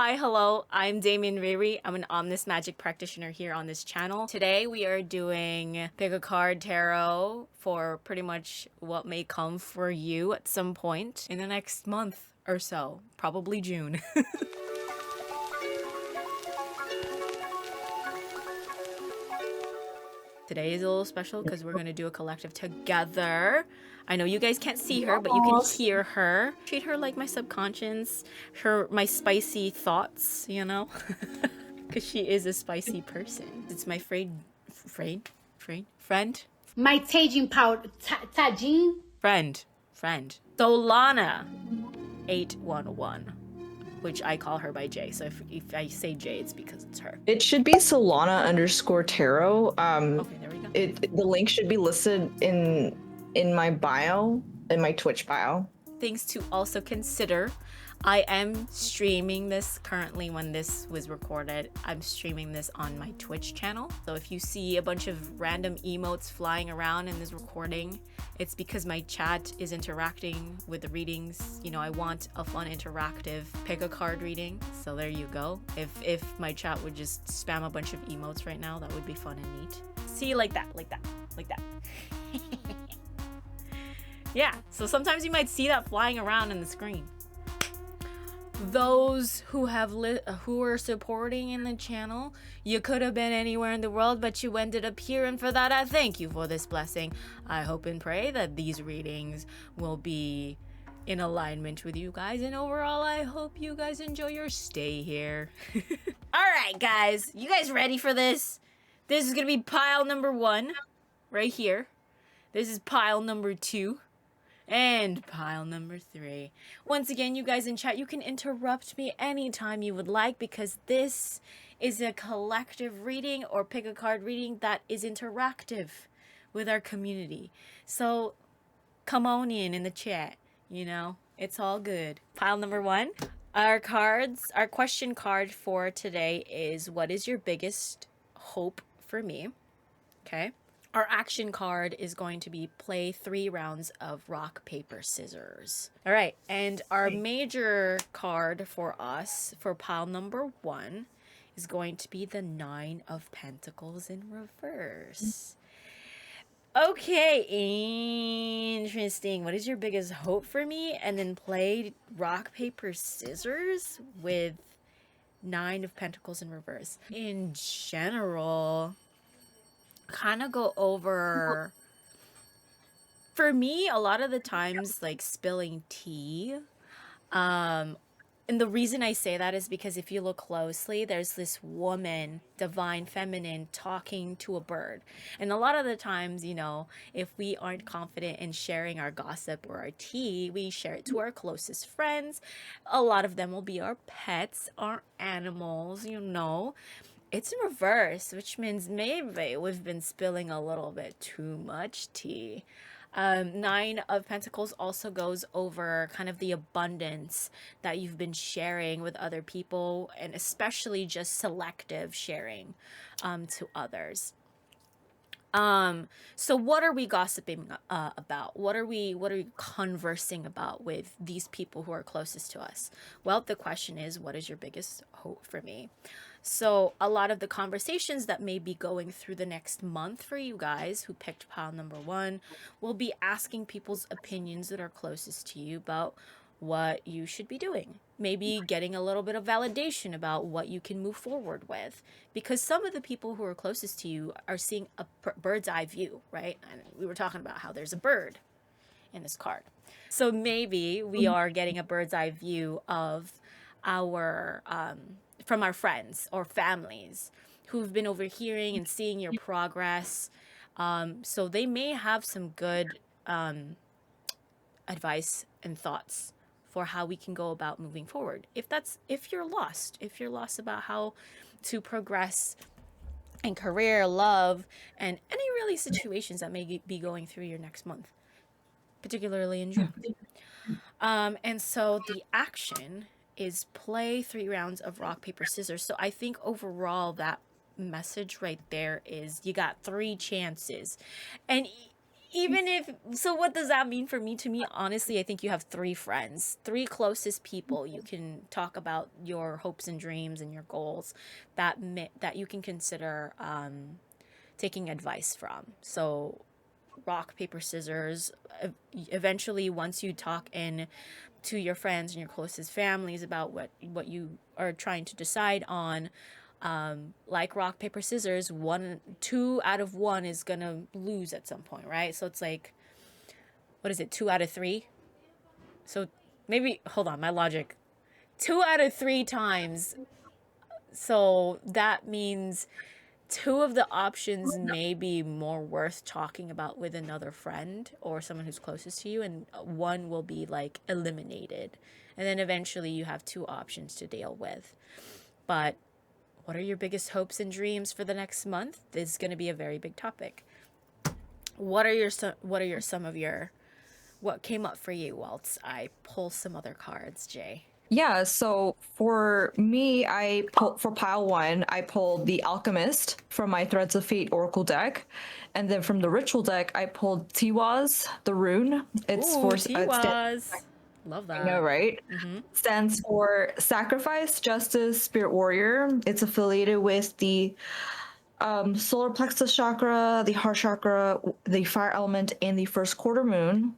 Hi, hello, I'm DaemonRiRi. I'm an Omnis Magic practitioner here on this channel. Today we are doing pick a card tarot for pretty much what may come for you at some point in the next month or so, probably June. Today is a little special because we're going to do a collective together. I know you guys can't see her, but you can hear her. Treat her like my subconscious, my spicy thoughts, you know? Because she is a spicy person. It's my friend? My Tajin powder, Tajin? Friend. Solana 811. Which I call her by J. So if I say J, it's because it's her. It should be Solana_tarot. Okay, there we go. The link should be listed in my bio, in my Twitch bio. Things to also consider. I am streaming this currently when this was recorded. I'm streaming this on my Twitch channel. So if you see a bunch of random emotes flying around in this recording, it's because my chat is interacting with the readings. You know, I want a fun interactive pick a card reading. So there you go. If my chat would just spam a bunch of emotes right now, that would be fun and neat. See, like that. Yeah, so sometimes you might see that flying around in the screen. Those who are supporting in the channel, you could have been anywhere in the world, but you ended up here, and for that I thank you for this blessing. I hope and pray that these readings will be in alignment with you guys, and overall I hope you guys enjoy your stay here. Alright guys, you guys ready for this? This is gonna be pile number 1 right here. This is pile number 2 and pile number 3. Once again, you guys in chat, you can interrupt me anytime you would like, because this is a collective reading or pick a card reading that is interactive with our community. So come on in the chat, you know, it's all good. Pile number 1. Our question card for today is, what is your biggest hope for me? Okay. Our action card is going to be play 3 rounds of rock, paper, scissors. All right, and our major card for us for pile number 1 is going to be the 9 of Pentacles in reverse. Okay, interesting. What is your biggest hope for me? And then play rock, paper, scissors with 9 of Pentacles in reverse. In general, kind of go over, for me, a lot of the times, like spilling tea. And the reason I say that is because if you look closely, there's this woman, divine feminine, talking to a bird. And a lot of the times, you know, if we aren't confident in sharing our gossip or our tea, we share it to our closest friends. A lot of them will be our pets, our animals, you know. It's in reverse, which means maybe we've been spilling a little bit too much tea. 9 of Pentacles also goes over kind of the abundance that you've been sharing with other people, and especially just selective sharing to others. So what are we gossiping about? What are we conversing about with these people who are closest to us? Well, the question is, what is your biggest hope for me? So a lot of the conversations that may be going through the next month for you guys who picked pile number 1 will be asking people's opinions that are closest to you about what you should be doing. Maybe getting a little bit of validation about what you can move forward with. Because some of the people who are closest to you are seeing a bird's eye view, right? And we were talking about how there's a bird in this card. So maybe we are getting a bird's eye view of our from our friends or families who've been overhearing and seeing your progress. So they may have some good advice and thoughts for how we can go about moving forward. If you're lost about how to progress in career, love, and any really situations that may be going through your next month, particularly in June. And so the action is play 3 rounds of rock, paper, scissors. So I think overall that message right there is you got 3 chances. And even if, so what does that mean for me? To me, honestly, I think you have 3 friends, 3 closest people you can talk about your hopes and dreams and your goals that that you can consider taking advice from. So rock, paper, scissors. Eventually, once you talk in to your friends and your closest families about what you are trying to decide on, like rock, paper, scissors, 2 out of 1 is gonna lose at some point, right? So it's like, what is it, 2 out of 3? So maybe, hold on, my logic. 2 out of 3 times. So that means 2 of the options may be more worth talking about with another friend or someone who's closest to you, and 1 will be like eliminated. And then eventually you have 2 options to deal with. But what are your biggest hopes and dreams for the next month? This is going to be a very big topic. What are some of your what came up for you whilst I pull some other cards, Jay? Yeah, so for me, for pile 1, I pulled the Alchemist from my Threads of Fate Oracle deck. And then from the Ritual deck, I pulled Tiwaz, the rune. It's for Tiwaz. Love that. I know, right? Stands for Sacrifice, Justice, Spirit Warrior. It's affiliated with the solar plexus chakra, the heart chakra, the fire element, and the first quarter moon.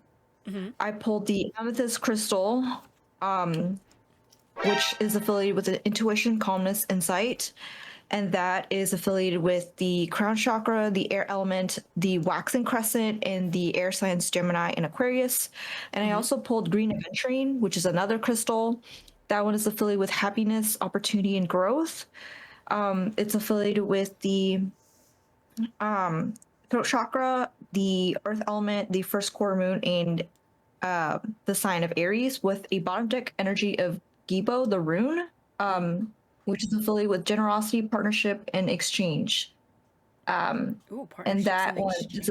I pulled the Amethyst crystal, which is affiliated with the intuition, calmness, insight. And that is affiliated with the crown chakra, the air element, the waxing crescent, and the air signs Gemini and Aquarius. And I also pulled green aventurine, which is another crystal. That one is affiliated with happiness, opportunity, and growth. It's affiliated with the throat chakra, the earth element, the first quarter moon, and the sign of Aries, with a bottom deck energy of Gibo, the rune, which is affiliated with generosity, partnership, and exchange. And that one is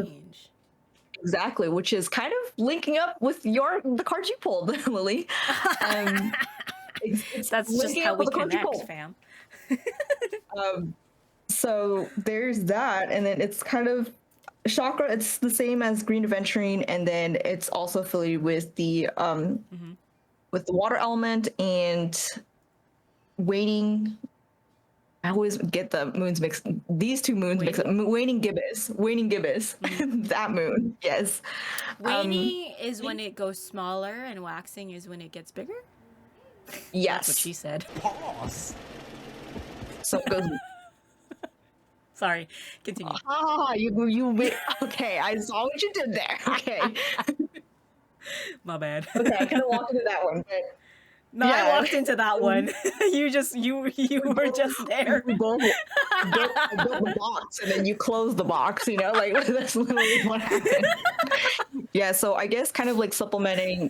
exactly, which is kind of linking up with the cards you pulled, Lily. That's just how we connect, fam. So there's that, and then it's kind of chakra. It's the same as green aventurine, and then it's also affiliated with the water element and waiting. I always get the moons mixed. These 2 moons mixed up. Waning gibbous. That moon. Yes. Waning is when it goes smaller, and waxing is when it gets bigger. Yes. That's what she said. Pause. So it goes. Sorry. Continue. You. Okay, I saw what you did there. Okay. My bad. Okay, I kind of walked into that one, but. No, yeah. I walked into that one. You were just there. You built the box and then you close the box, like that's literally what happened. Yeah, so I guess kind of like supplementing,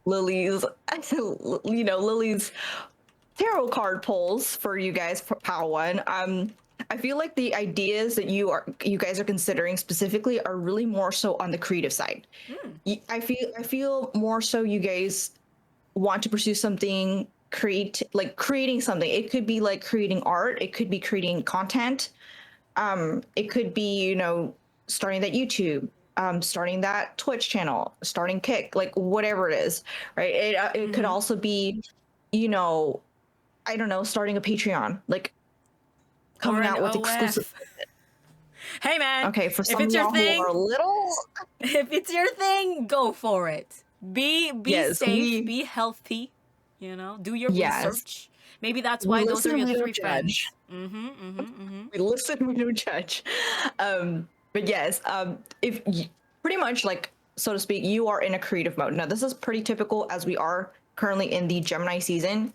Lily's tarot card pulls for you guys for Power 1. I feel like the ideas that you guys are considering specifically are really more so on the creative side. I feel more so you guys want to pursue something, creating something. It could be like creating art, it could be creating content, it could be starting that YouTube, starting that Twitch channel, starting Kick, like whatever it is, right? It could also be I don't know, starting a Patreon, like coming out with exclusive. Hey man, okay, for some if it's your thing, if it's your thing, go for it. Be safe, be healthy, do your research. Maybe that's why those are your 3 friends. We listen, we don't judge. But yes, if pretty much, like, so to speak, you are in a creative mode. Now, this is pretty typical as we are currently in the Gemini season.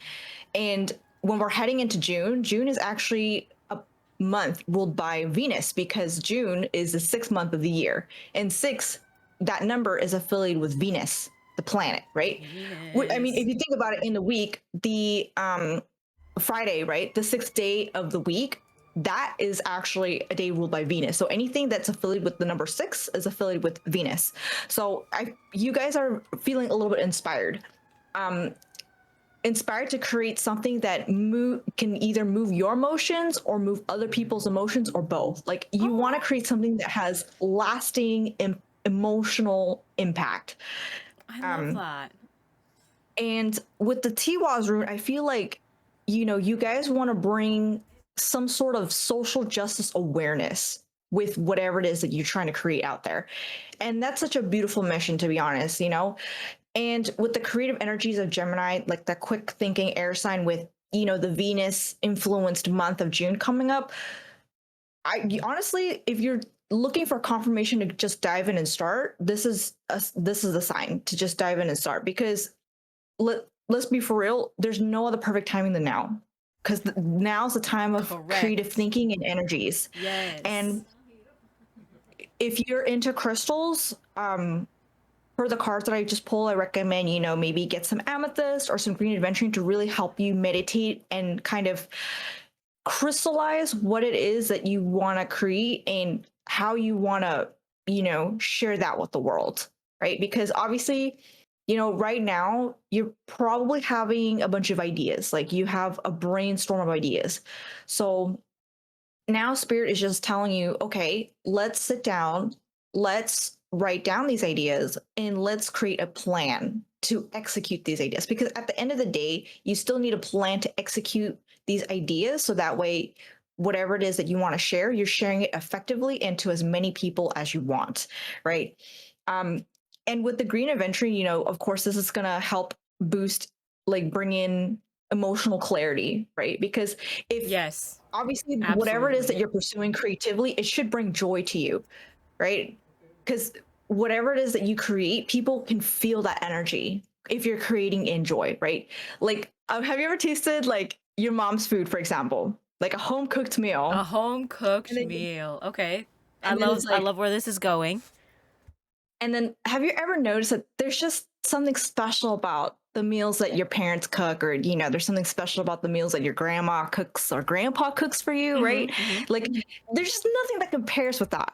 And when we're heading into June is actually a month ruled by Venus, because June is the 6th month of the year. And 6, that number is affiliated with Venus, the planet, right? I mean, if you think about it in the week, the Friday, right? The 6th day of the week, that is actually a day ruled by Venus. So anything that's affiliated with the number 6 is affiliated with Venus. So you guys are feeling a little bit inspired. Inspired to create something that can either move your emotions or move other people's emotions, or both. Like, you want to create something that has lasting emotional impact. I love that. And with the Tiwaz rune, I feel like, you guys want to bring some sort of social justice awareness with whatever it is that you're trying to create out there. And that's such a beautiful mission, to be honest, And with the creative energies of Gemini, like the quick thinking air sign with, the Venus influenced month of June coming up, honestly, if you're looking for confirmation to just dive in and start, this is the sign to just dive in and start, because let's be for real, there's no other perfect timing than now, because now's the time of creative thinking and energies. Yes. And if you're into crystals, for the cards that I just pulled, I recommend, maybe get some amethyst or some green aventurine to really help you meditate and kind of crystallize what it is that you want to create and how you want to, share that with the world, right? Because obviously, right now you're probably having a bunch of ideas, like you have a brainstorm of ideas. So now Spirit is just telling you, okay, let's sit down, let's write down these ideas, and let's create a plan to execute these ideas. Because at the end of the day, you still need a plan to execute these ideas, so that way, whatever it is that you want to share, you're sharing it effectively and to as many people as you want, right? And with the green aventurine, of course, this is going to help boost, like bring in emotional clarity, right? Because if obviously whatever it is that you're pursuing creatively, it should bring joy to you, right? Because whatever it is that you create, people can feel that energy if you're creating in joy, right? Like, have you ever tasted like your mom's food, for example, like a home cooked meal? A home cooked meal. Okay. I like, love where this is going. And then have you ever noticed that there's just something special about the meals that your parents cook, or, there's something special about the meals that your grandma cooks or grandpa cooks for you, right? Like, there's just nothing that compares with that,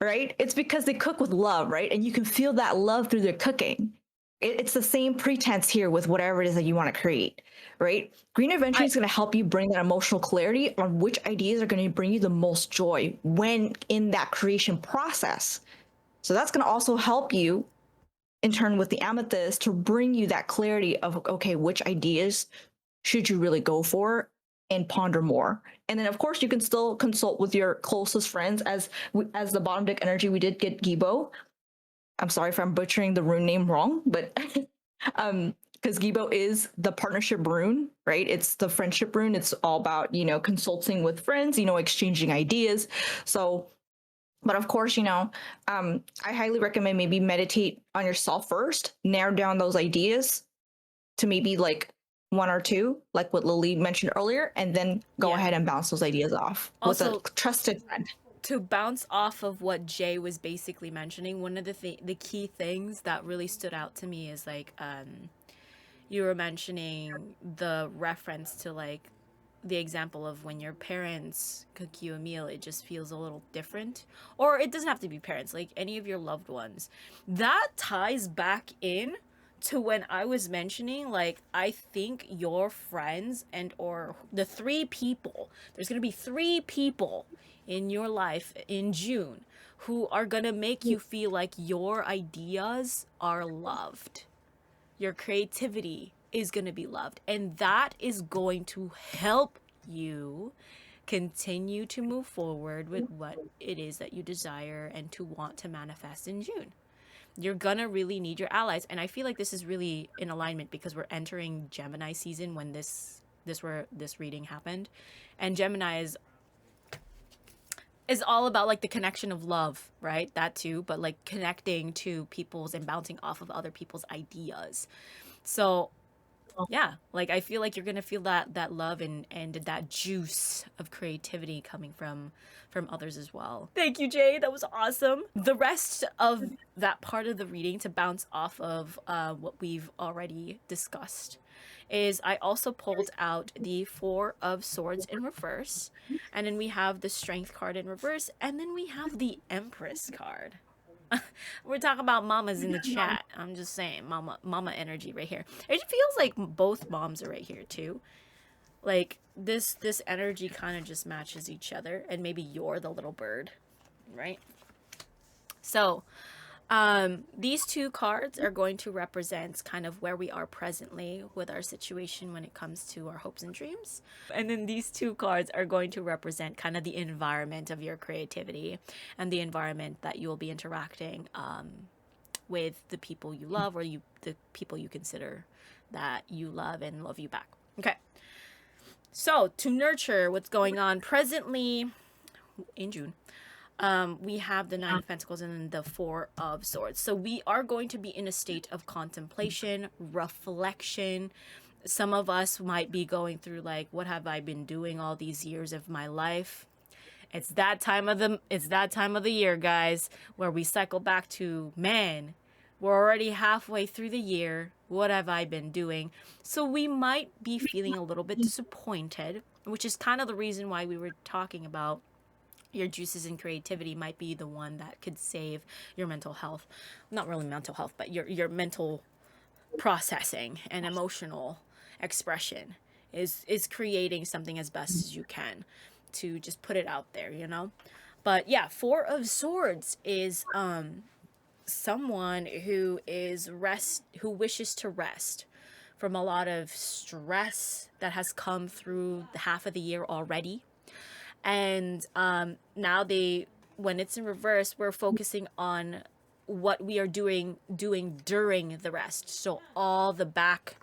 right? It's because they cook with love, right? And you can feel that love through their cooking. It's the same pretense here with whatever it is that you want to create, right? Green aventurine is going to help you bring that emotional clarity on which ideas are going to bring you the most joy when in that creation process. So that's going to also help you in turn with the amethyst to bring you that clarity of, okay, which ideas should you really go for and ponder more. And then of course you can still consult with your closest friends. As the bottom deck energy, we did get Gibo. I'm sorry if I'm butchering the rune name wrong, but because Gibo is the partnership rune, right? It's the friendship rune. It's all about, consulting with friends, exchanging ideas. So, but of course, I highly recommend maybe meditate on yourself first, narrow down those ideas to maybe like one or two, like what Lily mentioned earlier, and then go ahead and bounce those ideas off also, with a trusted friend. To bounce off of what Jay was basically mentioning, one of the key things that really stood out to me is like you were mentioning the reference to like the example of when your parents cook you a meal, it just feels a little different. Or it doesn't have to be parents, like any of your loved ones. That ties back in to when I was mentioning, like, I think your friends and or the 3 people, there's gonna be 3 people in your life in June who are gonna make you feel like your ideas are loved. Your creativity is going to be loved, and that is going to help you continue to move forward with what it is that you desire and to want to manifest in June. You're gonna really need your allies, and I feel like this is really in alignment because we're entering Gemini season when this reading happened, and Gemini is all about like the connection of love, right? That too, but like connecting to people's and bouncing off of other people's ideas. So yeah, like I feel like you're gonna feel that love and that juice of creativity coming from others as well. Thank you, Jay. That was awesome. The rest of that part of the reading, to bounce off of what we've already discussed, is I also pulled out the 4 of Swords in reverse, and then we have the Strength card in reverse, and then we have the Empress card. We're talking about mamas in the chat. I'm just saying, mama energy right here. It feels like both moms are right here too. Like this energy kind of just matches each other, and maybe you're the little bird, right? So, These two cards are going to represent kind of where we are presently with our situation when it comes to our hopes and dreams. And then these two cards are going to represent kind of the environment of your creativity and the environment that you will be interacting with the people you love, or the people you consider that you love and love you back. Okay. So to nurture what's going on presently in June, we have the Nine of Pentacles and then the Four of Swords. So we are going to be in a state of contemplation, reflection. Some of us might be going through like, what have I been doing all these years of my life? It's that time of the year, guys, where we cycle back to, man, we're already halfway through the year. What have I been doing? So we might be feeling a little bit disappointed, which is kind of the reason why we were talking about your juices and creativity might be the one that could save your mental health. Not really mental health, but your mental processing and emotional expression is creating something as best as you can to just put it out there, you know? But yeah, Four of Swords is someone who wishes to rest from a lot of stress that has come through the half of the year already. And now when it's in reverse, we're focusing on what we are doing during the rest. So all the back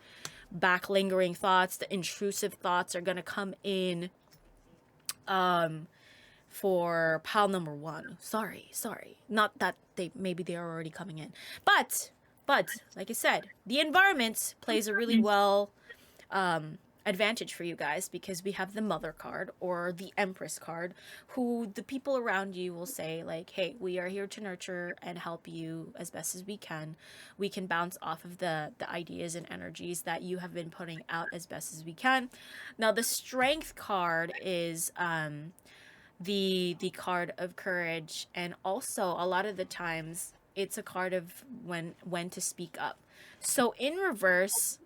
lingering thoughts, the intrusive thoughts are going to come in for pile number one. Sorry. Not that maybe they are already coming in. But like I said, the environment plays a really well advantage for you guys, because we have the Mother card or the Empress card, who the people around you will say like, hey, we are here to nurture and help you as best as we can. We can bounce off of the ideas and energies that you have been putting out as best as we can. Now the Strength card is the card of courage, and also a lot of the times it's a card of when to speak up. So in reverse,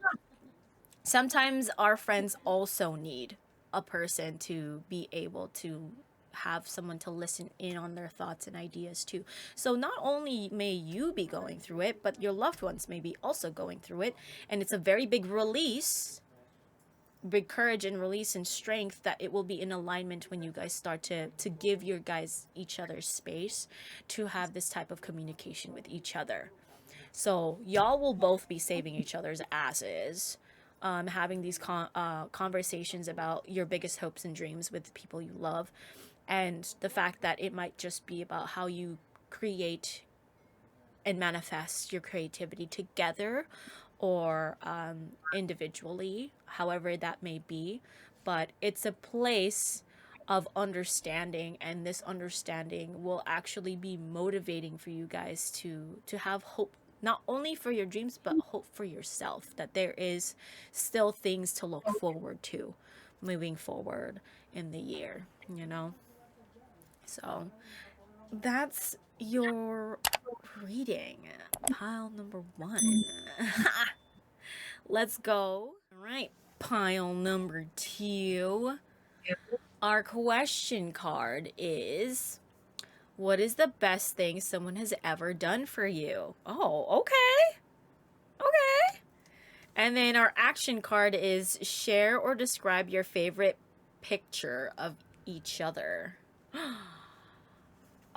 sometimes our friends also need a person to be able to have someone to listen in on their thoughts and ideas too. So not only may you be going through it, but your loved ones may be also going through it. And it's a very big release, big courage and release and strength, that it will be in alignment when you guys start to give your guys each other space to have this type of communication with each other. So y'all will both be saving each other's asses, having these conversations about your biggest hopes and dreams with the people you love, and the fact that it might just be about how you create and manifest your creativity together or individually, however that may be. But it's a place of understanding, and this understanding will actually be motivating for you guys to have hope, not only for your dreams, but hope for yourself, that there is still things to look forward to moving forward in the year, you know? So that's your reading, pile number one. Let's go. All right, pile number two. Our question card is, what is the best thing someone has ever done for you? Oh, okay. Okay. And then our action card is, share or describe your favorite picture of each other.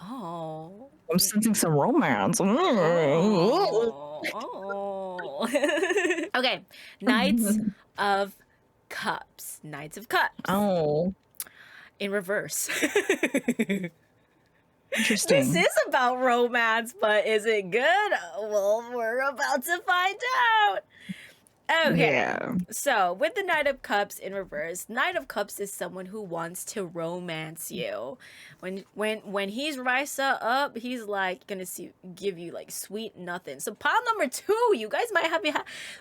Oh. I'm sensing some romance. Oh. Okay. Knights of Cups. Knights of Cups. Oh. In reverse. Interesting. This is about romance, but is it good? Well, we're about to find out. Okay. Yeah. So, with the Knight of Cups in reverse, Knight of Cups is someone who wants to romance you. When he's Risa up, he's like gonna give you like sweet nothing. So, pile number two, you guys might have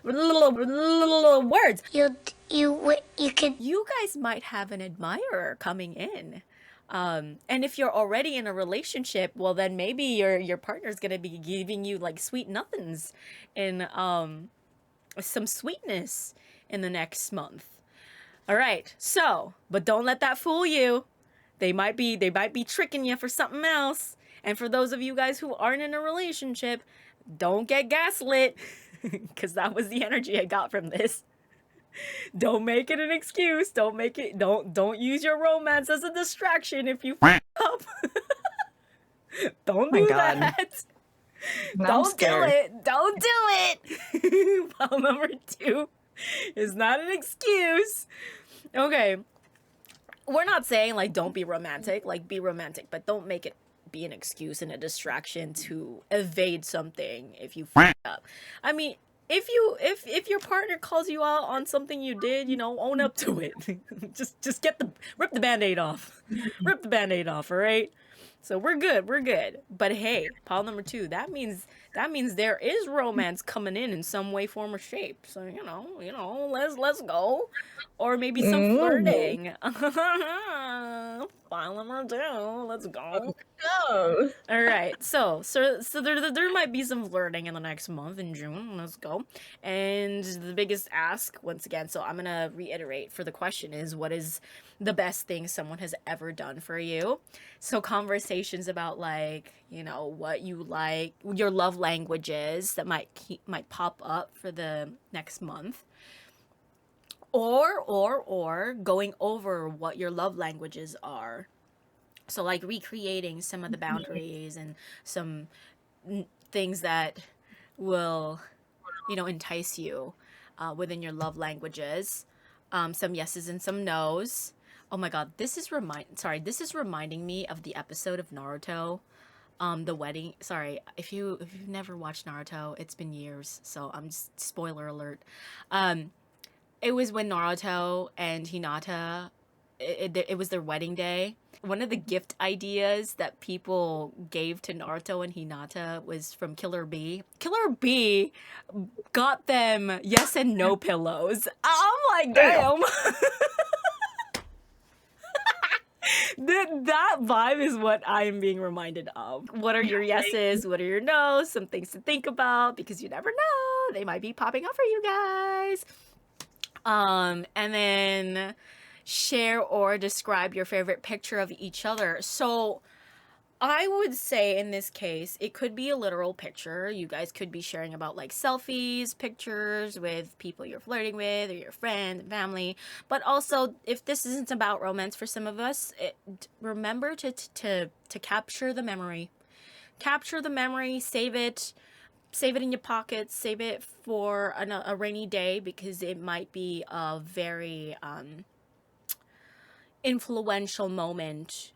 little words. You guys might have an admirer coming in. And if you're already in a relationship, well, then maybe your partner's gonna be giving you like sweet nothings in some sweetness in the next month. All right. So, but don't let that fool you. They might be tricking you for something else. And for those of you guys who aren't in a relationship, don't get gaslit, because that was the energy I got from this. Don't make it an excuse. Don't use your romance as a distraction if you f up. Don't my do God. that. Now I'm Don't do scared. it. Don't do it. Pile number 2 is not an excuse. Okay. We're not saying like don't be romantic, like be romantic, but don't make it be an excuse and a distraction to evade something if you f up. I mean, if your partner calls you out on something you did, you know, own up to it. just rip the band-aid off. Rip the band-aid off, all right? So we're good. But hey, pile number 2, that means there is romance coming in some way, form, or shape. So you know, let's go, or maybe some flirting. Pile number 2, let's go. Oh. All right, so there might be some flirting in the next month in June. Let's go. And the biggest ask, once again, so I'm gonna reiterate for the question is, what is the best thing someone has ever done for you? So conversations about like, you know, what you like, your love languages that might pop up for the next month. Or going over what your love languages are. So like recreating some of the boundaries and some things that will, you know, entice you within your love languages. Some yeses and some nos. Oh my god, this is reminding me of the episode of Naruto. The wedding. Sorry, if you've never watched Naruto, it's been years, so I'm just spoiler alert. It was when Naruto and Hinata, it was their wedding day. One of the gift ideas that people gave to Naruto and Hinata was from Killer Bee. Killer Bee got them yes and no pillows. I'm like, damn. That vibe is what I'm being reminded of. What are your yeses? What are your nos? Some things to think about, because you never know. They might be popping up for you guys. And then share or describe your favorite picture of each other. So I would say in this case, it could be a literal picture. You guys could be sharing about like selfies, pictures with people you're flirting with or your friend and family. But also, if this isn't about romance for some of us, remember to capture the memory. Capture the memory, save it in your pockets, save it for a rainy day, because it might be a very influential moment,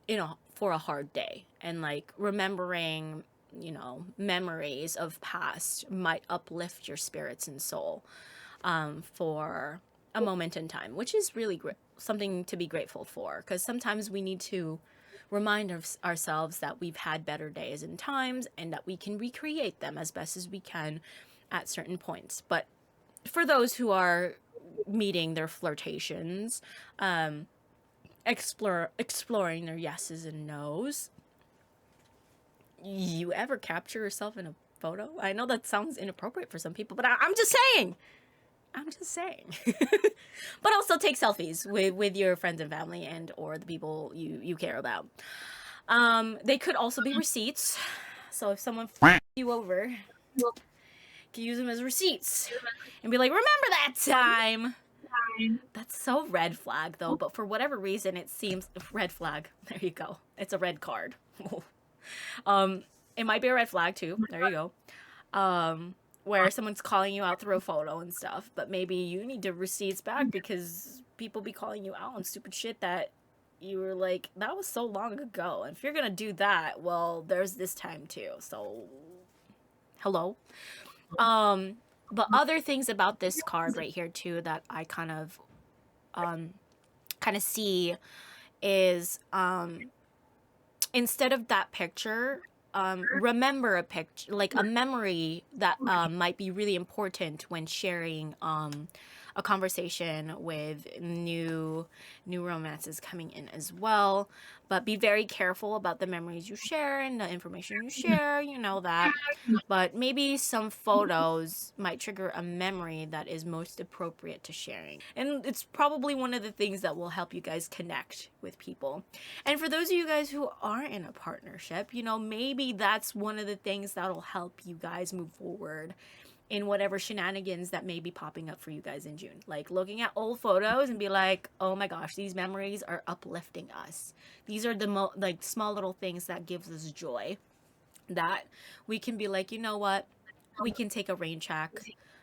you know, for a hard day. And like remembering, you know, memories of past might uplift your spirits and soul for a moment in time, which is really something to be grateful for, because sometimes we need to remind ourselves that we've had better days and times, and that we can recreate them as best as we can at certain points. But for those who are meeting their flirtations, exploring their yeses and nos, you ever capture yourself in a photo? I know that sounds inappropriate for some people, but I'm just saying. But also take selfies with your friends and family and or the people you care about. They could also be receipts. So if someone you over, you can use them as receipts and be like, remember that time? That's so red flag though, but for whatever reason it seems red flag. There you go. It's a red card. It might be a red flag too. There you go. Where someone's calling you out through a photo and stuff, but maybe you need the receipts back because people be calling you out on stupid shit that you were like, that was so long ago. And if you're gonna do that, well, there's this time too. So, hello. But other things about this card right here too that I kind of see is instead of that picture, remember a picture, like a memory that might be really important when sharing a a conversation with new romances coming in as well. But be very careful about the memories you share and the information you share, you know that. But maybe some photos might trigger a memory that is most appropriate to sharing. And it's probably one of the things that will help you guys connect with people. And for those of you guys who aren't in a partnership, you know, maybe that's one of the things that'll help you guys move forward in whatever shenanigans that may be popping up for you guys in June. Like looking at old photos and be like, oh my gosh, these memories are uplifting us. These are the like small little things that gives us joy, that we can be like, you know what, we can take a rain check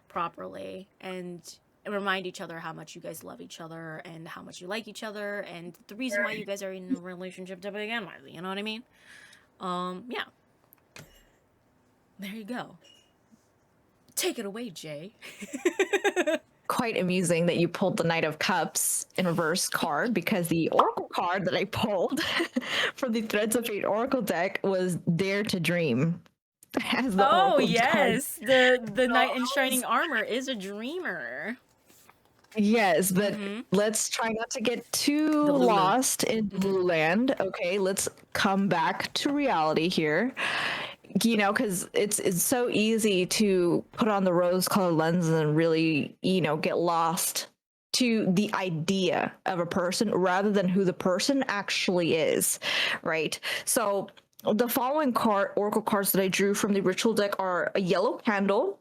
properly and remind each other how much you guys love each other and how much you like each other and the reason why you guys are in a relationship to begin with, you know what I mean? Yeah. There you go. Take it away, Jay. Quite amusing that you pulled the Knight of Cups in reverse card, because the Oracle card that I pulled from the Threads of Fate Oracle deck was Dare to Dream. As the Oh, Oracle yes. card. The knight in shining armor is a dreamer. Yes, but let's try not to get too lost in Blue Land. Okay, let's come back to reality here. You know, because it's so easy to put on the rose-colored lens and really, you know, get lost to the idea of a person rather than who the person actually is, right? So the following oracle cards that I drew from the ritual deck are a yellow candle,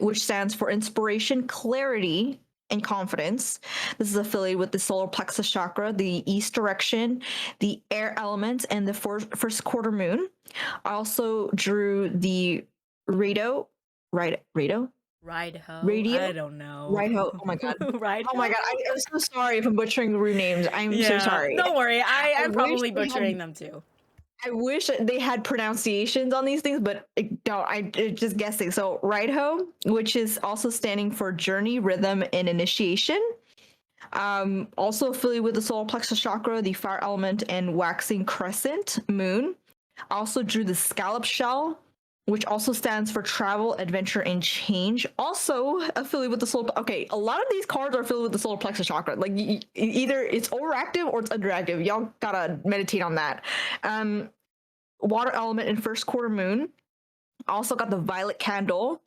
which stands for inspiration, clarity, and confidence. This is affiliated with the solar plexus chakra, the east direction, the air element, and the first quarter moon. I also drew the radio. Ride ho. Radio. I don't know. Ride ho. Oh my god. Ride ho. Oh my god. I'm so sorry if I'm butchering the names. I'm so sorry. Don't worry. I'm probably butchering them too. I wish they had pronunciations on these things, but I'm just guessing. So Ride-ho, which is also standing for journey, rhythm, and initiation. Also affiliated with the solar plexus chakra, the fire element, and waxing crescent moon. I also drew the scallop shell, which also stands for travel, adventure, and change. Also affiliated with the solar. Okay, a lot of these cards are affiliated with the solar plexus chakra. Like either it's overactive or it's underactive. Y'all gotta meditate on that. Water element and first quarter moon. Also got the violet candle,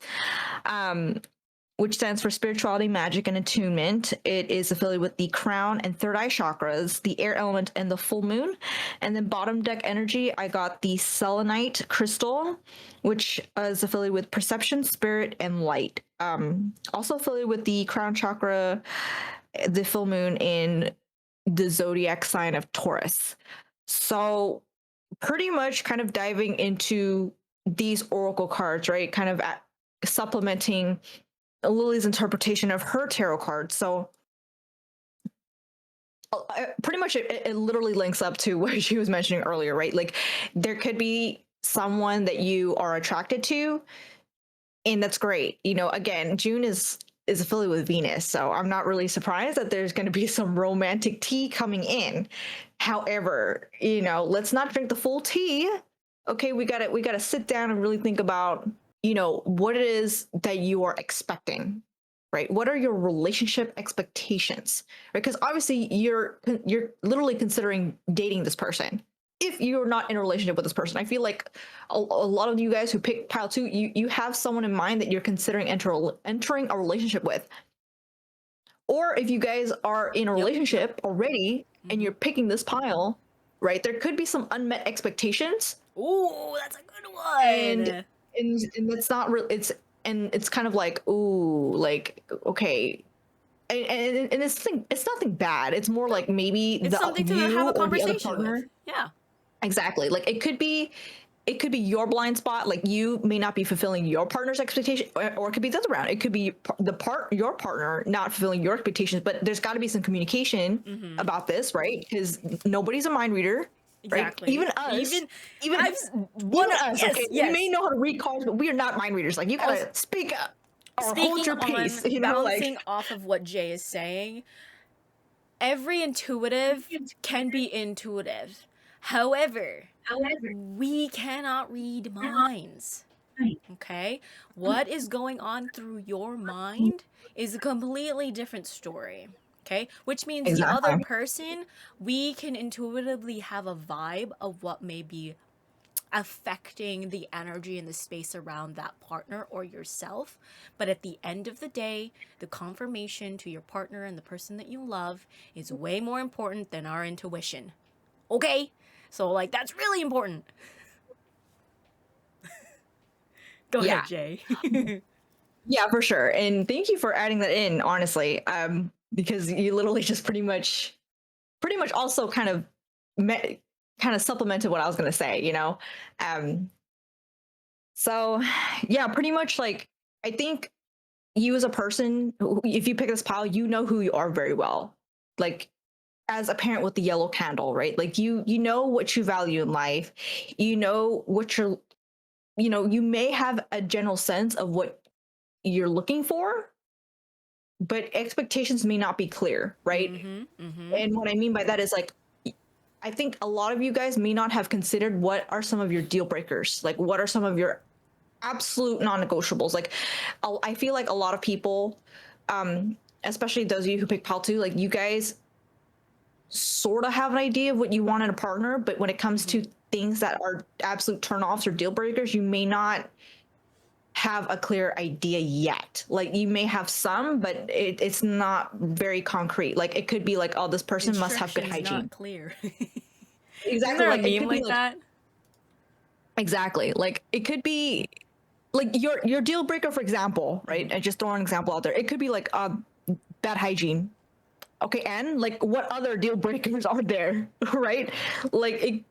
which stands for spirituality, magic, and attunement. It is affiliated with the crown and third eye chakras, the air element, and the full moon. And then bottom deck energy, I got the selenite crystal, which is affiliated with perception, spirit, and light. Also affiliated with the crown chakra, the full moon in the zodiac sign of Taurus. So pretty much kind of diving into these oracle cards, right? Kind of supplementing Lily's interpretation of her tarot cards. So pretty much it literally links up to what she was mentioning earlier, right? Like there could be someone that you are attracted to, and that's great. You know, again, June is affiliated with Venus, so I'm not really surprised that there's going to be some romantic tea coming in. However, you know, let's not drink the full tea. Okay, we gotta sit down and really think about, you know, what it is that you are expecting, right? What are your relationship expectations, right? Because obviously you're literally considering dating this person. If you're not in a relationship with this person, I feel like a lot of you guys who pick pile 2, you have someone in mind that you're considering entering a relationship with. Or if you guys are in a relationship already and you're picking this pile, right? There could be some unmet expectations. Ooh, that's a good one. And that's not real. It's kind of like, ooh, like, okay. And it's nothing bad. It's more like maybe it's something to have a conversation with. Yeah. Exactly. Like it could be your blind spot. Like you may not be fulfilling your partner's expectation, or it could be the other round. It could be your partner not fulfilling your expectations. But there's got to be some communication about this, right? Because nobody's a mind reader. Exactly. Right? Even us. Even us. Yes, okay. Yes. We may know how to read cards, but we are not mind readers. Like you gotta speak up or hold your peace. You know, bouncing off of what Jay is saying, every intuitive can be intuitive. However, we cannot read minds. Okay? What is going on through your mind is a completely different story. Okay? Which means the other Exactly. person, we can intuitively have a vibe of what may be affecting the energy and the space around that partner or yourself. But at the end of the day, the confirmation to your partner and the person that you love is way more important than our intuition. Okay? So, like, that's really important. Go Yeah. ahead, Jay. Yeah, for sure. And thank you for adding that in, honestly. Because you literally just pretty much also kind of kind of supplemented what I was going to say, you know? Um, so yeah, pretty much like I think you as a person, if you pick this pile, you know who you are very well. Like as a parent with the yellow candle, right? Like you know what you value in life. You know what you're you know, you may have a general sense of what you're looking for, but expectations may not be clear, right? And what I mean by that is like I think a lot of you guys may not have considered what are some of your deal breakers, like what are some of your absolute non-negotiables. Like I feel like a lot of people, especially those of you who pick pal 2, like you guys sort of have an idea of what you want in a partner, but when it comes to things that are absolute turnoffs or deal breakers, you may not have a clear idea yet. Like you may have some, but it's not very concrete. Like it could be like, oh, this person must have good Instructions hygiene. not clear. Isn't Exactly. there a Like it meme could be like like that? exactly. Like it could be like your deal breaker, for example, right? I just throw an example out there. It could be like bad hygiene. Okay, and like what other deal breakers are there, right? Like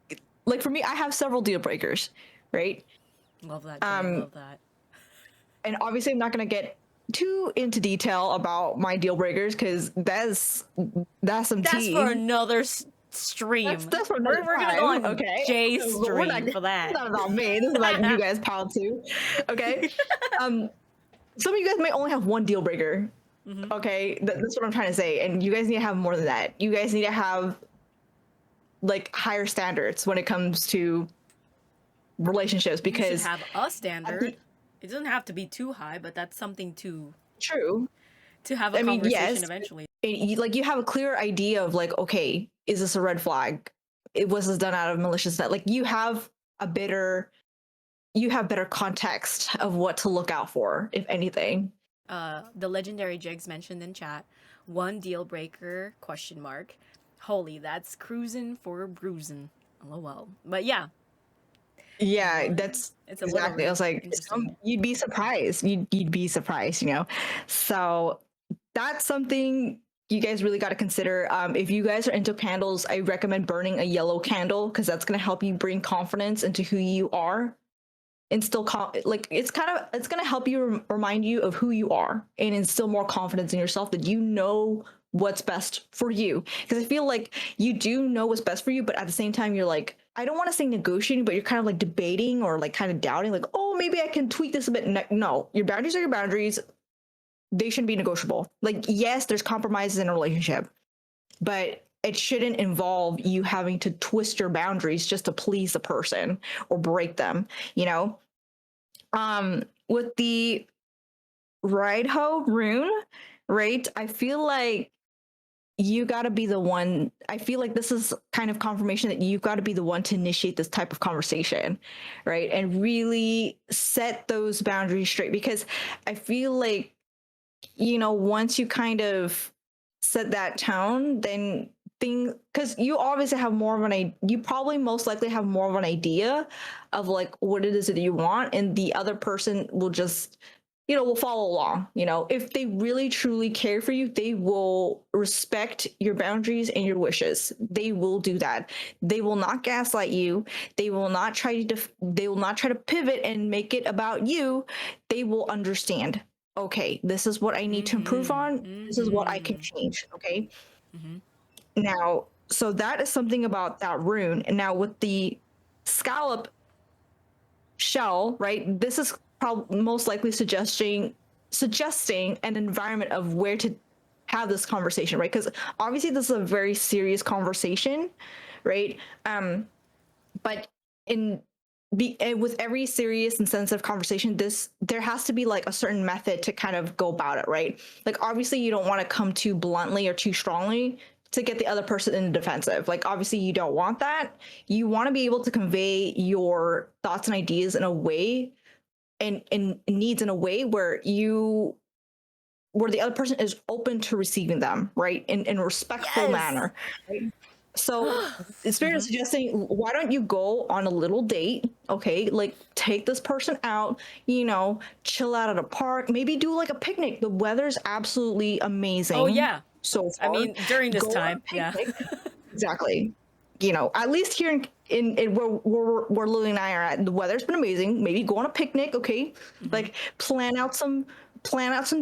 like for me, I have several deal breakers, right? Love that, Jay. Love that. And obviously I'm not going to get too into detail about my deal breakers because that's some That's tea. for another stream. That's for another We're gonna time. go on Okay, Jay's but we're not. stream for that. It's not about me. This is about you guys, pal too. Okay. Some of you guys may only have one deal breaker. Okay, that's what I'm trying to say, and you guys need to have more than that. You guys need to have like higher standards when it comes to relationships You should because have a standard. It doesn't have to be too high, but that's something true. to have a I mean, conversation yes, eventually. like you have a clear idea of like, okay, is this a red flag? It was this done out of malicious net? Like you have better context of what to look out for, if anything. The legendary Jigs mentioned in chat, one deal breaker, question mark. Holy, that's cruising for bruising. LOL. But yeah. Yeah, What? that's It's a exactly. I was like, interesting. you'd be surprised. You'd be surprised, you know. So that's something you guys really got to consider. If you guys are into candles, I recommend burning a yellow candle because that's going to help you bring confidence into who you are, instill like it's going to help you remind you of who you are and instill more confidence in yourself that you know what's best for you. Because I feel like you do know what's best for you, but at the same time, you're like, I don't want to say negotiating, but you're kind of like debating or like kind of doubting, like, oh, maybe I can tweak this a bit. No, your boundaries are your boundaries. They shouldn't be negotiable. Like, yes, there's compromises in a relationship, but it shouldn't involve you having to twist your boundaries just to please the person or break them, you know? With the ride hoe rune, right? I feel like you got to be the one. I feel like this is kind of confirmation that you've got to be the one to initiate this type of conversation, right? And really set those boundaries straight because I feel like, you know, once you kind of set that tone, then because you obviously have more of you probably most likely have more of an idea of like what it is that you want, and the other person will just, you know, will follow along. You know, if they really truly care for you, they will respect your boundaries and your wishes. They will do that. They will not gaslight you. They will not try to pivot and make it about you. They will understand. Okay, this is what I need to improve on. This is what I can change. Okay. Now, so that is something about that rune. And now with the scallop shell, right? This is probably most likely suggesting an environment of where to have this conversation, right? Because obviously this is a very serious conversation, right? But in with every serious and sensitive conversation, there has to be like a certain method to kind of go about it, right? Like obviously you don't want to come too bluntly or too strongly to get the other person in the defensive. Like obviously you don't want that. You want to be able to convey your thoughts and ideas in a way and needs in a way where the other person is open to receiving them, right? In a respectful manner. Right? So Spirit is suggesting, why don't you go on a little date? Okay, like take this person out, chill out at a park, maybe do like a picnic. The weather's absolutely amazing. Oh yeah. So far. I mean, during this Go time, yeah. Exactly. At least here in where Lily and I are at, the weather's been amazing. Maybe go on a picnic, okay? Like plan out some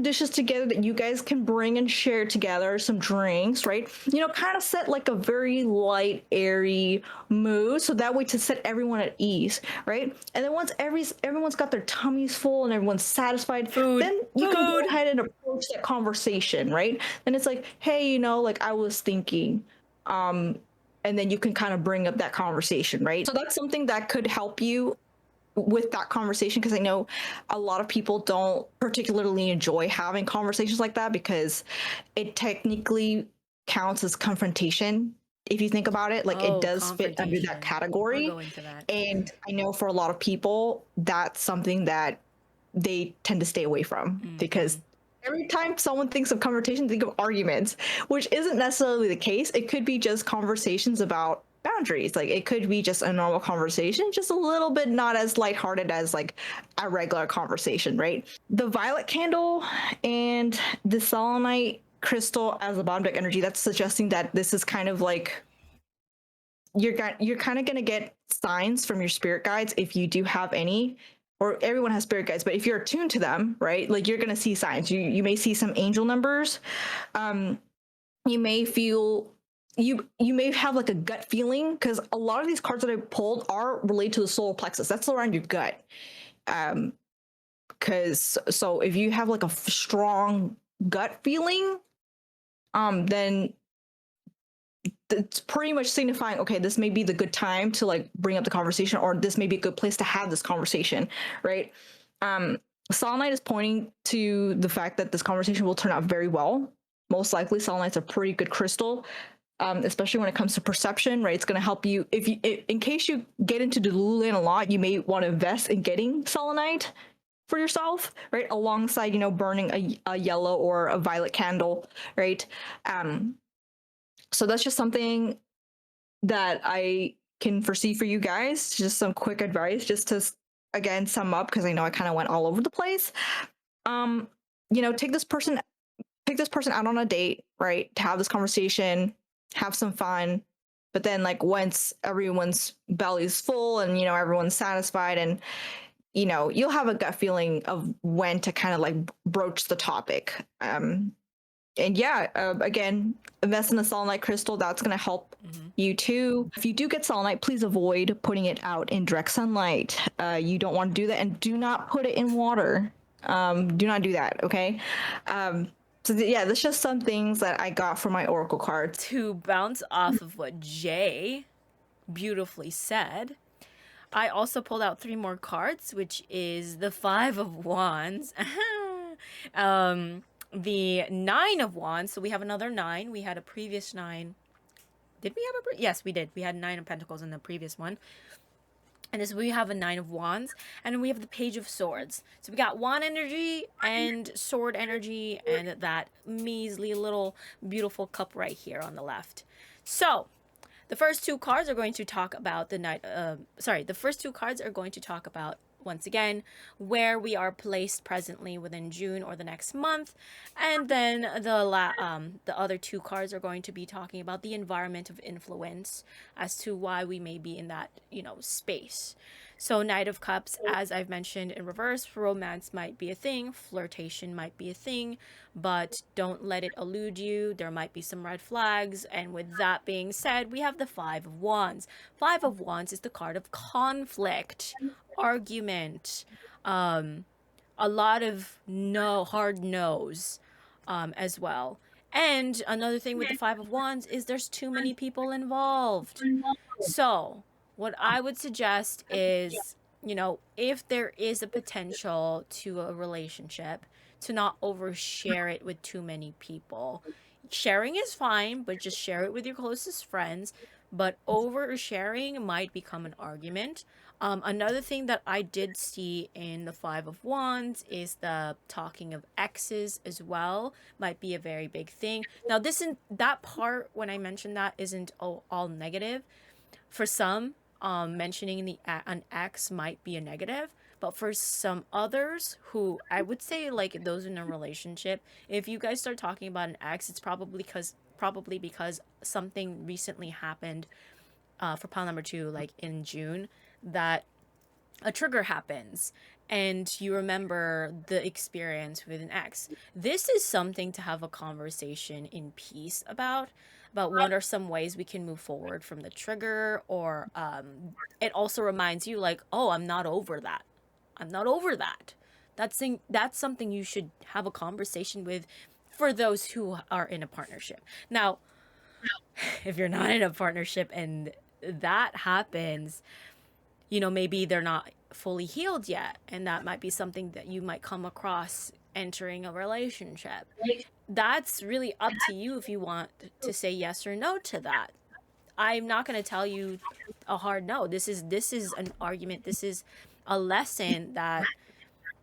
dishes together that you guys can bring and share together, some drinks, right? Kind of set like a very light, airy mood, so that way to set everyone at ease, right? And then once everyone's got their tummies full and everyone's satisfied, then you can go ahead and approach that conversation, right? Then it's like, hey, like I was thinking, and then you can kind of bring up that conversation, right? So that's something that could help you with that conversation, because I know a lot of people don't particularly enjoy having conversations like that because it technically counts as confrontation. If you think about it, like it does fit under that category. I'll go into that. And I know for a lot of people, that's something that they tend to stay away from because every time someone thinks of confrontation, they think of arguments, which isn't necessarily the case. It could be just conversations about boundaries. Like it could be just a normal conversation, just a little bit not as lighthearted as like a regular conversation, right? The violet candle and the selenite crystal as a bottom deck energy, that's suggesting that this is kind of like you're kind of going to get signs from your spirit guides if you do have any, or everyone has spirit guides, but if you're attuned to them, right, like you're going to see signs. You may see some angel numbers. You may feel you may have like a gut feeling, because a lot of these cards that I pulled are related to the solar plexus. That's around your gut. Because so if you have like a strong gut feeling, then it's pretty much signifying, okay, this may be the good time to like bring up the conversation, or this may be a good place to have this conversation, right? Selenite is pointing to the fact that this conversation will turn out very well. Most likely, selenite's a pretty good crystal, especially when it comes to perception, right? It's going to help you in case you get into the Lululand a lot, you may want to invest in getting selenite for yourself, right? Alongside, burning a yellow or a violet candle, right? So that's just something that I can foresee for you guys. Just some quick advice, just to again sum up, because I know I kind of went all over the place. Pick this person out on a date, right? To have this conversation, have some fun. But then like once everyone's belly's full and everyone's satisfied, and you'll have a gut feeling of when to kind of like broach the topic. And yeah, again, invest in a selenite crystal. That's going to help you too. If you do get selenite, please avoid putting it out in direct sunlight. You don't want to do that, and do not put it in water. Do not do that, okay? So yeah, that's just some things that I got from my oracle cards. To bounce off of what Jay beautifully said, I also pulled out 3 more cards, which is the 5 of Wands. The 9 of Wands. So we have another 9. We had a previous 9. Did we have a... Yes, we did. We had 9 of Pentacles in the previous one. And this, we have a 9 of Wands. And we have the Page of Swords. So we got Wand energy and Sword energy, and that measly little beautiful cup right here on the left. So the first 2 cards are going to talk about the first 2 cards are going to talk about, once again, where we are placed presently within June or the next month. And then the other 2 cards are going to be talking about the environment of influence as to why we may be in that, space. So Knight of Cups, as I've mentioned in reverse, romance might be a thing, flirtation might be a thing, but don't let it elude you. There might be some red flags. And with that being said, we have the 5 of Wands. 5 of Wands is the card of conflict, argument, a lot of hard no's as well. And another thing with the 5 of Wands is there's too many people involved. So what I would suggest is you know, if there is a potential to a relationship, to not overshare it with too many people. Sharing is fine, but just share it with your closest friends. But oversharing might become an argument. Another thing that I did see in the Five of Wands is the talking of exes as well. Might be a very big thing. Now, that part when I mentioned that isn't all negative. For some, mentioning an ex might be a negative, but for some others who I would say like those in a relationship, if you guys start talking about an ex, it's probably because something recently happened, for pile number 2, like in June, that a trigger happens and you remember the experience with an ex. This is something to have a conversation in peace about what are some ways we can move forward from the trigger, or it also reminds you like, oh, I'm not over that. I'm not over that. That's something you should have a conversation with for those who are in a partnership. Now, if you're not in a partnership and that happens, you know, maybe they're not fully healed yet, and that might be something that you might come across entering a relationship. That's really up to you if you want to say yes or no to that. I'm not going to tell you a hard no. This is an argument. This is a lesson that,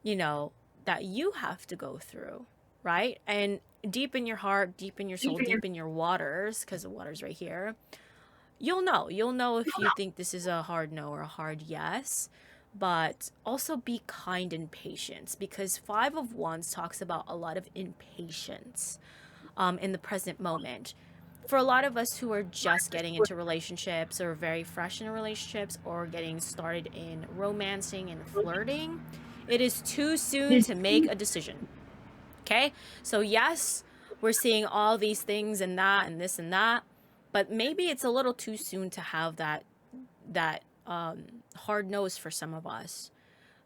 you know, that you have to go through, right? And deep in your heart, deep in your soul, deep in your waters, because the water's right here, you'll know if you think this is a hard no or a hard yes. But also be kind and patient, because Five of Wands talks about a lot of impatience in the present moment. For a lot of us who are just getting into relationships, or very fresh in relationships, or getting started in romancing and flirting, it is too soon to make a decision. Okay? So yes, we're seeing all these things and that and this and that, but maybe it's a little too soon to have that hard nose for some of us.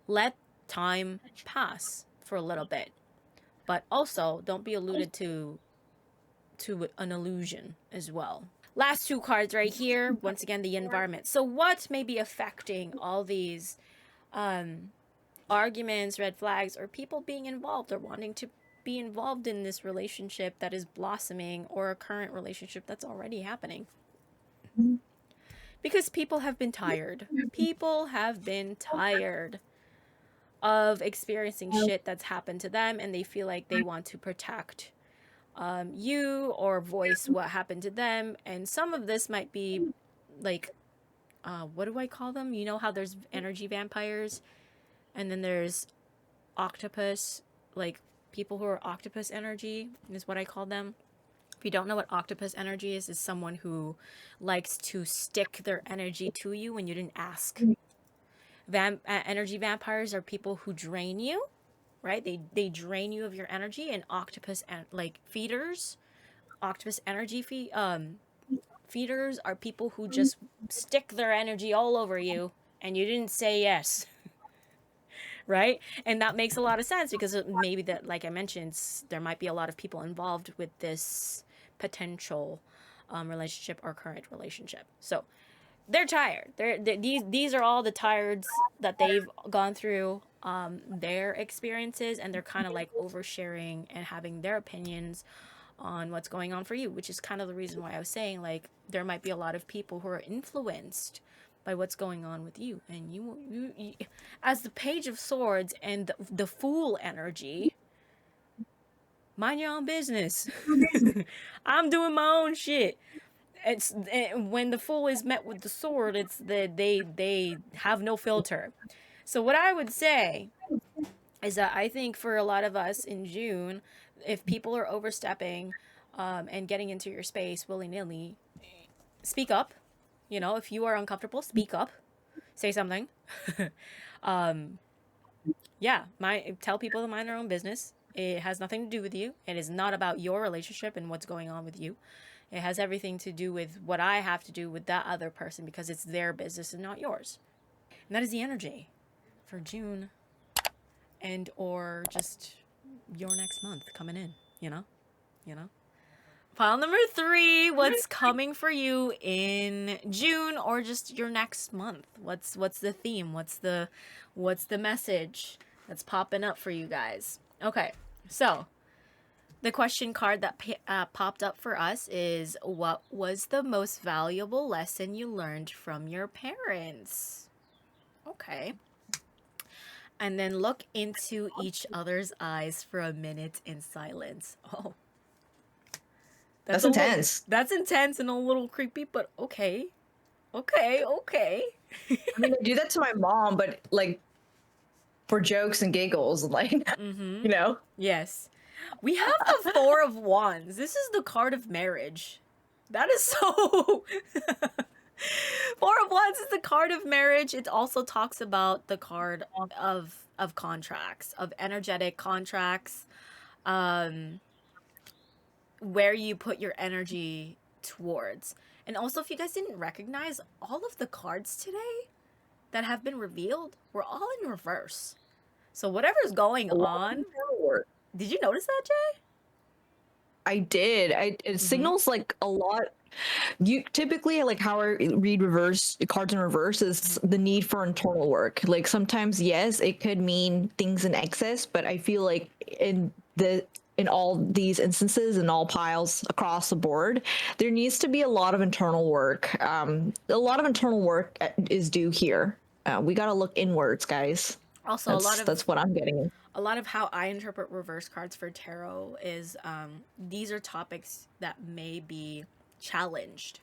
Let time pass for a little bit, but also don't be alluded to an illusion as well. Last 2 cards right here, once again, the environment. So what may be affecting all these arguments, red flags, or people being involved or wanting to be involved in this relationship that is blossoming, or a current relationship that's already happening? Because people have been tired. People have been tired of experiencing shit that's happened to them, and they feel like they want to protect you, or voice what happened to them. And some of this might be like, what do I call them? You know how there's energy vampires, and then there's octopus, like people who are octopus energy is what I call them. If you don't know what octopus energy is someone who likes to stick their energy to you when you didn't ask. Energy vampires are people who drain you, right? They drain you of your energy. And octopus like feeders, octopus energy feeders are people who just stick their energy all over you and you didn't say yes. Right? And that makes a lot of sense, because maybe that, like I mentioned, there might be a lot of people involved with this potential relationship or current relationship. So they're tired. These are all the tireds that they've gone through, their experiences, and they're kind of like oversharing and having their opinions on what's going on for you, which is kind of the reason why I was saying like there might be a lot of people who are influenced by what's going on with you. And you as the Page of Swords and the Fool energy, mind your own business. I'm doing my own shit. It's when the Fool is met with the sword, it's that they have no filter. So what I would say is that I think for a lot of us in June, if people are overstepping and getting into your space willy-nilly, speak up. You know, if you are uncomfortable, speak up. Say something. Yeah, tell people to mind their own business. It has nothing to do with you. It is not about your relationship and what's going on with you. It has everything to do with what I have to do with that other person, because it's their business and not yours. And that is the energy for June, and or just your next month coming in, you know? Pile number 3, what's coming for you in June or just your next month? What's the theme? What's the message that's popping up for you guys? Okay, so the question card that popped up for us is, what was the most valuable lesson you learned from your parents? Okay. And then look into each other's eyes for a minute in silence. Oh. That's intense. That's intense and a little creepy, but okay. Okay. I mean, I do that to my mom, but like for jokes and giggles, like, you know? Yes. We have the Four of Wands. This is the card of marriage. That is so... Four of Wands is the card of marriage. It also talks about the card of contracts, of energetic contracts, where you put your energy towards. And also, if you guys didn't recognize, all of the cards today that have been revealed were all in reverse. So whatever's going on, did you notice that, Jay? I did. It signals like a lot. You typically, like how I read reverse cards in reverse, is the need for internal work. Like sometimes, yes, it could mean things in excess, but I feel like in all these instances, in all piles across the board, there needs to be a lot of internal work. A lot of internal work is due here. We got to look inwards, guys. Also, that's what I'm getting. A lot of how I interpret reverse cards for tarot is these are topics that may be challenged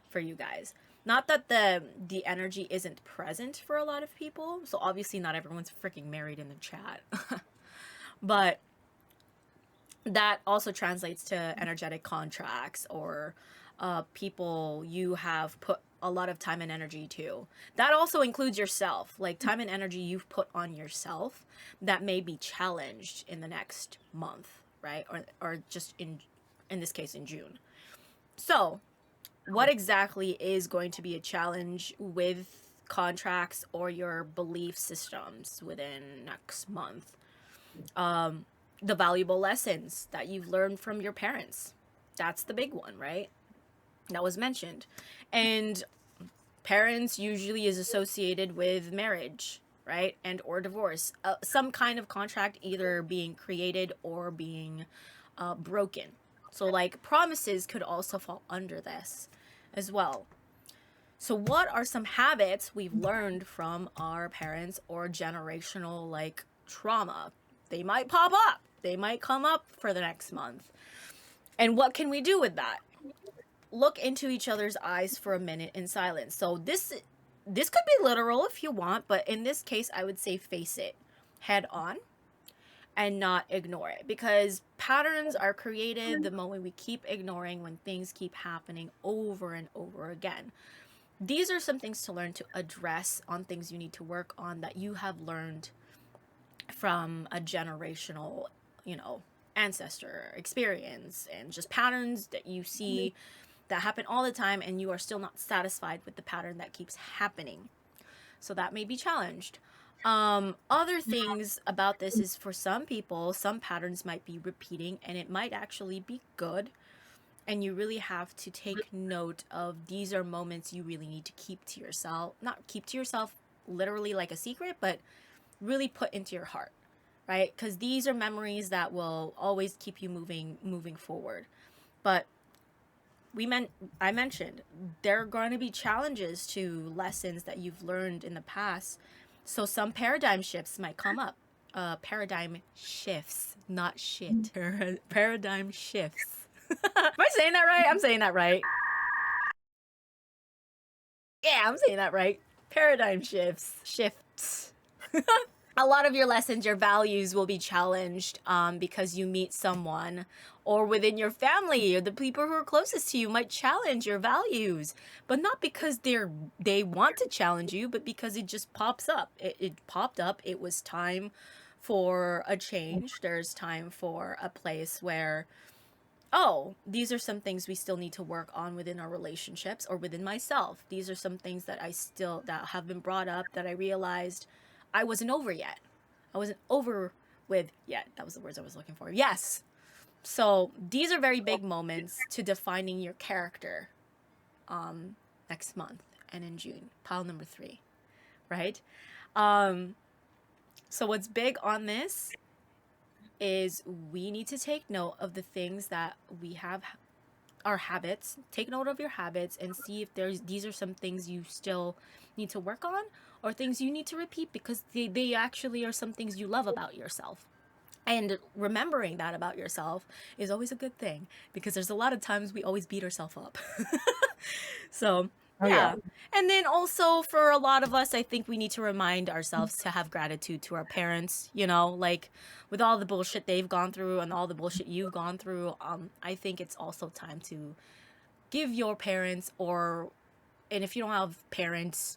for you guys. Not that the energy isn't present for a lot of people. So obviously not everyone's freaking married in the chat. But that also translates to energetic contracts or people you have put a lot of time and energy to. That also includes yourself, like time and energy you've put on yourself that may be challenged in the next month, right? Or just in this case in June. So what exactly is going to be a challenge with contracts or your belief systems within next month? The valuable lessons that you've learned from your parents. That's the big one, right? That was mentioned. And parents usually is associated with marriage, right? And or divorce. Some kind of contract either being created or being broken. So like promises could also fall under this as well. So what are some habits we've learned from our parents or generational like trauma? They might pop up. They might come up for the next month. And what can we do with that? Look into each other's eyes for a minute in silence. So this could be literal if you want, but in this case, I would say face it head on and not ignore it, because patterns are created the moment we keep ignoring, when things keep happening over and over again. These are some things to learn to address on things you need to work on that you have learned from a generational, ancestor experience, and just patterns that you see that happen all the time and you are still not satisfied with the pattern that keeps happening. So that may be challenged. Other things about this is, for some people, some patterns might be repeating and it might actually be good. And you really have to take note of, these are moments you really need to keep to yourself. Not keep to yourself literally like a secret, but really put into your heart, right? Because these are memories that will always keep you moving forward. But I mentioned there are going to be challenges to lessons that you've learned in the past. So some paradigm shifts might come up. Paradigm shifts, not shit. Paradigm shifts. Am I saying that right? I'm saying that right. Yeah, I'm saying that right. Paradigm shifts. A lot of your lessons, your values will be challenged because you meet someone, or within your family, or the people who are closest to you might challenge your values, but not because they want to challenge you, but because it just pops up. It popped up. It was time for a change. There's time for a place where, oh, these are some things we still need to work on within our relationships or within myself. These are some things that that have been brought up that I realized I wasn't over yet. I wasn't over with yet. That was the words I was looking for. Yes. So these are very big moments to defining your character next month and in June. Pile number 3, right? So what's big on this is we need to take note of the things that we have, our habits. Take note of your habits and see if these are some things you still need to work on or things you need to repeat, because they actually are some things you love about yourself. And remembering that about yourself is always a good thing, because there's a lot of times we always beat ourselves up. So, Oh yeah. yeah. And then also for a lot of us, I think we need to remind ourselves to have gratitude to our parents, you know, like with all the bullshit they've gone through and all the bullshit you've gone through. I think it's also time to give your parents, and if you don't have parents,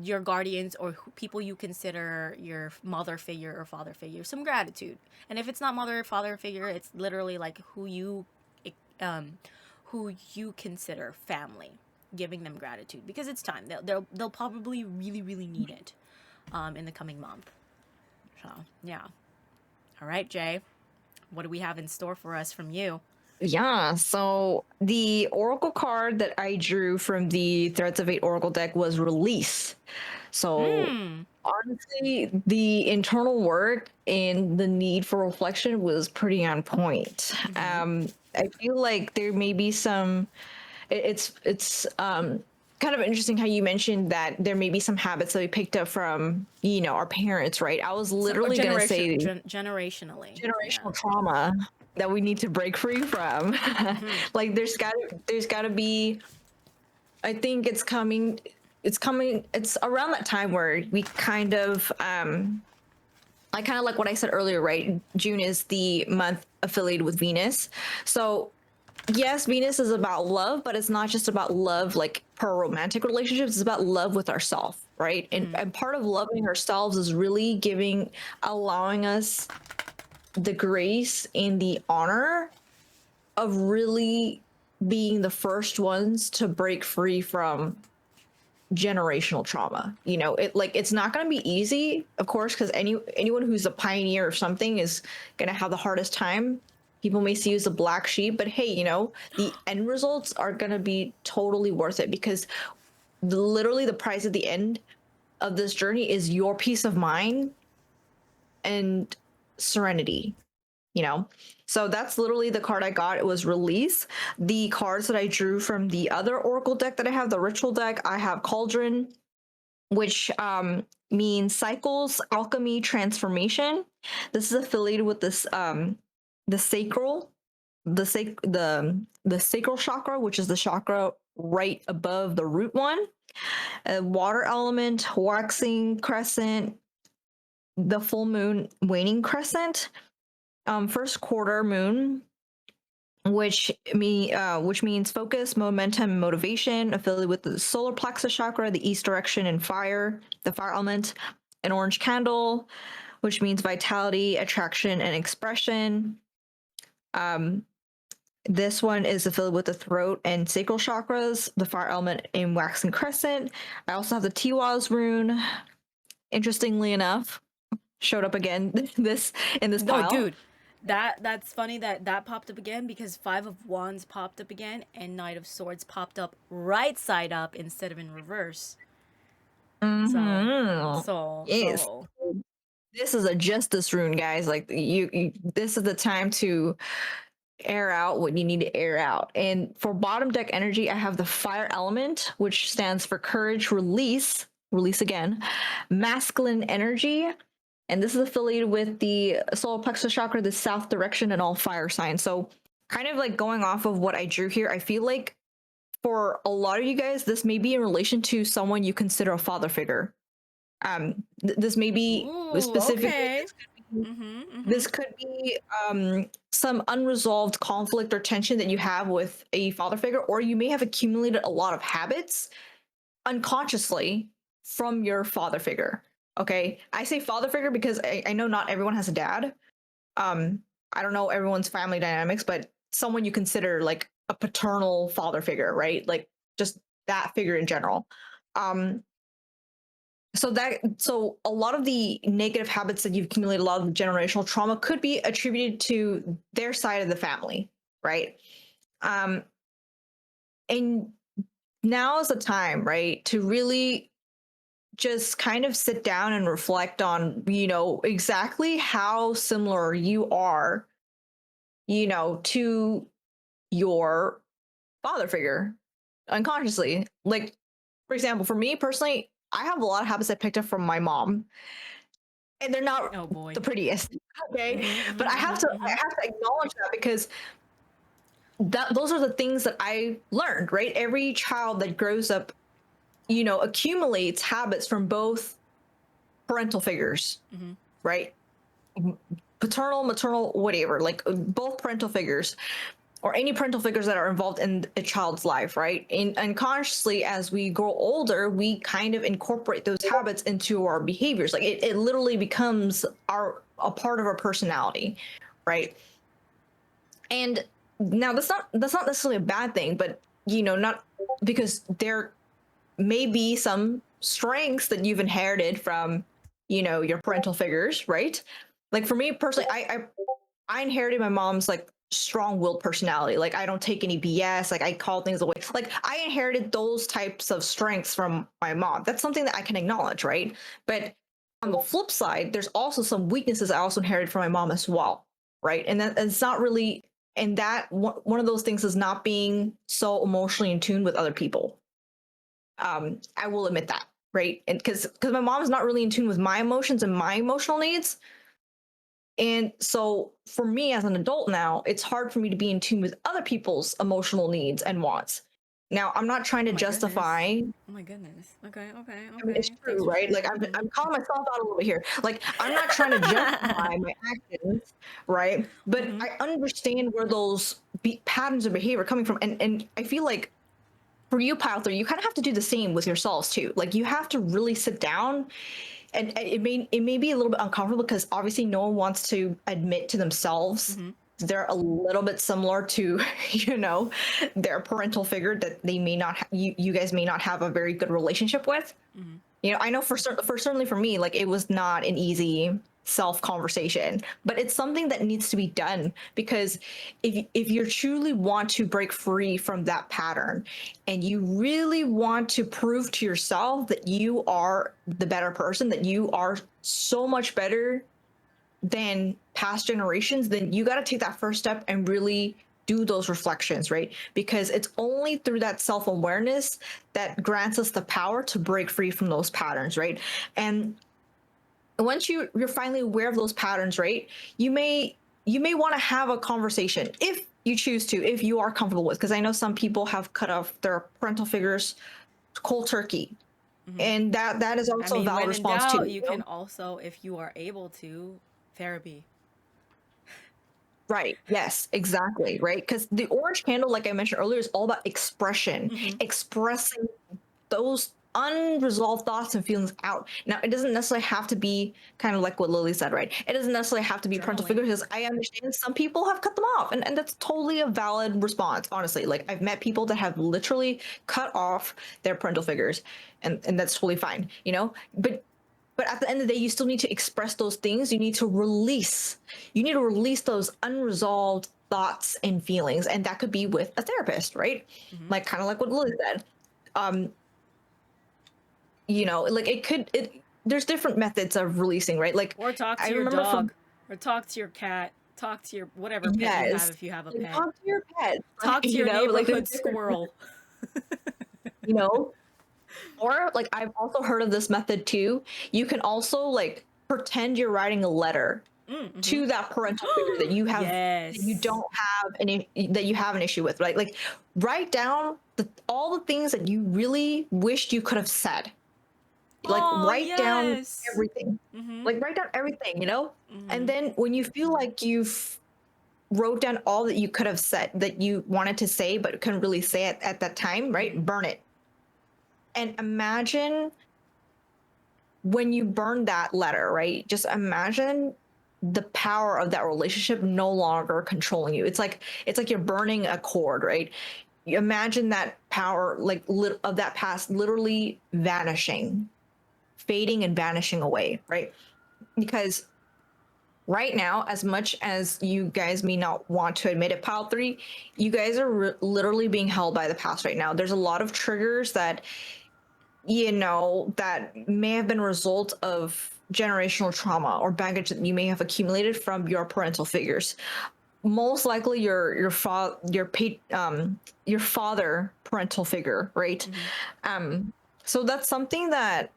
your guardians or people you consider your mother figure or father figure, some gratitude. And if it's not mother or father figure, it's literally like um, who you consider family, giving them gratitude, because it's time. They'll probably really really need it in the coming month. So yeah. All right, Jay, what do we have in store for us from you? Yeah, so the oracle card that I drew from the Threads of Fate oracle deck was release. So Hmm. honestly, the internal work and the need for reflection was pretty on point. Mm-hmm. I feel like there may be some. It's kind of interesting how you mentioned that there may be some habits that we picked up from our parents, right? I was Some or literally gonna say generationally. Yeah. generational trauma that we need to break free from. Mm-hmm. Like there's gotta be. I think it's coming. It's coming. It's around that time where we kind of I kind of like what I said earlier, right? June is the month affiliated with Venus. So yes, Venus is about love, but it's not just about love like per romantic relationships. It's about love with ourselves, right? Mm-hmm. And part of loving ourselves is really allowing us the grace and the honor of really being the first ones to break free from generational trauma. It's not going to be easy, of course, because anyone who's a pioneer of something is going to have the hardest time. People may see you as a black sheep, but hey, the end results are going to be totally worth it, because literally the prize at the end of this journey is your peace of mind and serenity. So that's literally the card I got. It was release. The cards that I drew from the other oracle deck that I have, the ritual deck, I have cauldron, which means cycles, alchemy, transformation. This is affiliated with this the sacral, the sacral chakra, which is the chakra right above the root one. Water element, waxing crescent, the full moon, waning crescent, first quarter moon, which means focus, momentum, motivation, affiliated with the solar plexus chakra, the east direction, and fire, the fire element. An orange candle, which means vitality, attraction, and expression. This one is affiliated with the throat and sacral chakras, the fire element in waxing crescent. I also have the Tiwaz rune. Interestingly enough, showed up again this in this No, pile. dude, that's funny that popped up again, because Five of Wands popped up again and Knight of Swords popped up right side up instead of in reverse. So, Mm-hmm. so, Yes. so. This is a justice rune, guys. Like this is the time to air out what you need to air out. And for bottom deck energy, I have the fire element, which stands for courage, release again, masculine energy. And this is affiliated with the solar plexus chakra, the south direction, and all fire signs. So kind of like going off of what I drew here, I feel like for a lot of you guys, this may be in relation to someone you consider a father figure. This may be Ooh, specifically okay. Mm-hmm, mm-hmm. this could be some unresolved conflict or tension that you have with a father figure, or you may have accumulated a lot of habits unconsciously from your father figure. Okay, I say father figure because I know not everyone has a dad. I don't know everyone's family dynamics, but someone you consider like a paternal father figure, right? Like just that figure in general. Um, So a lot of the negative habits that you've accumulated, a lot of the generational trauma could be attributed to their side of the family, right? Um, and now is the time, right, to really just kind of sit down and reflect on, exactly how similar you are, to your father figure unconsciously. Like, for example, for me personally, I have a lot of habits I picked up from my mom, and they're not Oh boy. the prettiest. Okay. But I have to acknowledge that, because those are the things that I learned, right? Every child that grows up, accumulates habits from both parental figures, right? Paternal, maternal, whatever, like both parental figures, or any parental figures that are involved in a child's life, right? And unconsciously, as we grow older, we kind of incorporate those habits into our behaviors. Like it literally becomes a part of our personality, right? And now that's not necessarily a bad thing, but not, because there may be some strengths that you've inherited from your parental figures, right? Like for me personally, I inherited my mom's like strong-willed personality. Like I don't take any BS. Like I call things away. Like I inherited those types of strengths from my mom. That's something that I can acknowledge, right? But on the flip side, there's also some weaknesses I also inherited from my mom as well, right? And that it's not really, and that one of those things is not being so emotionally in tune with other people. I will admit that, right? And because my mom's not really in tune with my emotions and my emotional needs. And so for me as an adult now, it's hard for me to be in tune with other people's emotional needs and wants. Now, I'm not trying to justify. Oh my goodness. Okay. I mean, it's true, right? Like I'm calling myself out a little bit here. Like I'm not trying to justify my actions, right? But I understand where those patterns of behavior are coming from, and I feel like for you, Pile 3, you kind of have to do the same with yourselves too. Like you have to really sit down, and it may be a little bit uncomfortable, because obviously no one wants to admit to themselves they're a little bit similar to their parental figure that they may not you guys may not have a very good relationship with. I know certainly for me, like it was not an easy self conversation, but it's something that needs to be done, because if you truly want to break free from that pattern, and you really want to prove to yourself that you are the better person, that you are so much better than past generations, then you got to take that first step and really do those reflections, right? Because it's only through that self-awareness that grants us the power to break free from those patterns, right? And once you're finally aware of those patterns, right, you may want to have a conversation, if you choose to, if you are comfortable with, because I know some people have cut off their parental figures cold turkey. And that is also a valid response too. You can also, if you are able to, therapy. Right. Yes, exactly. Right. Because the orange candle, like I mentioned earlier, is all about expression, expressing those unresolved thoughts and feelings out. Now, it doesn't necessarily have to be kind of like what Lily said, right? It doesn't necessarily have to be parental figures, because I understand some people have cut them off, and that's totally a valid response, honestly. Like I've met people that have literally cut off their parental figures, and that's totally fine, But at the end of the day, you still need to express those things. You need to release those unresolved thoughts and feelings. And that could be with a therapist, right? Like kind of like what Lily said. Like there's different methods of releasing, right? Like, or talk to your dog, or talk to your cat, talk to your whatever pet you have, if you have a pet. Talk to your pet. Talk to your neighborhood squirrel. Or like I've also heard of this method too. You can also like pretend you're writing a letter to that parental figure that you have, that you don't have that you have an issue with, right? Like write down all the things that you really wished you could have said. Like write down everything. Like write down everything, And then when you feel like you've wrote down all that you could have said, that you wanted to say but couldn't really say it at that time, right? Burn it. And imagine when you burn that letter, right? Just imagine the power of that relationship no longer controlling you. It's like you're burning a cord, right? You imagine that power, like of that past, literally vanishing fading and vanishing away, right? Because right now, as much as you guys may not want to admit it, pile 3, you guys are literally being held by the past right now. There's a lot of triggers that, you know, that may have been a result of generational trauma or baggage that you may have accumulated from your parental figures. Most likely your father parental figure, right? So that's something that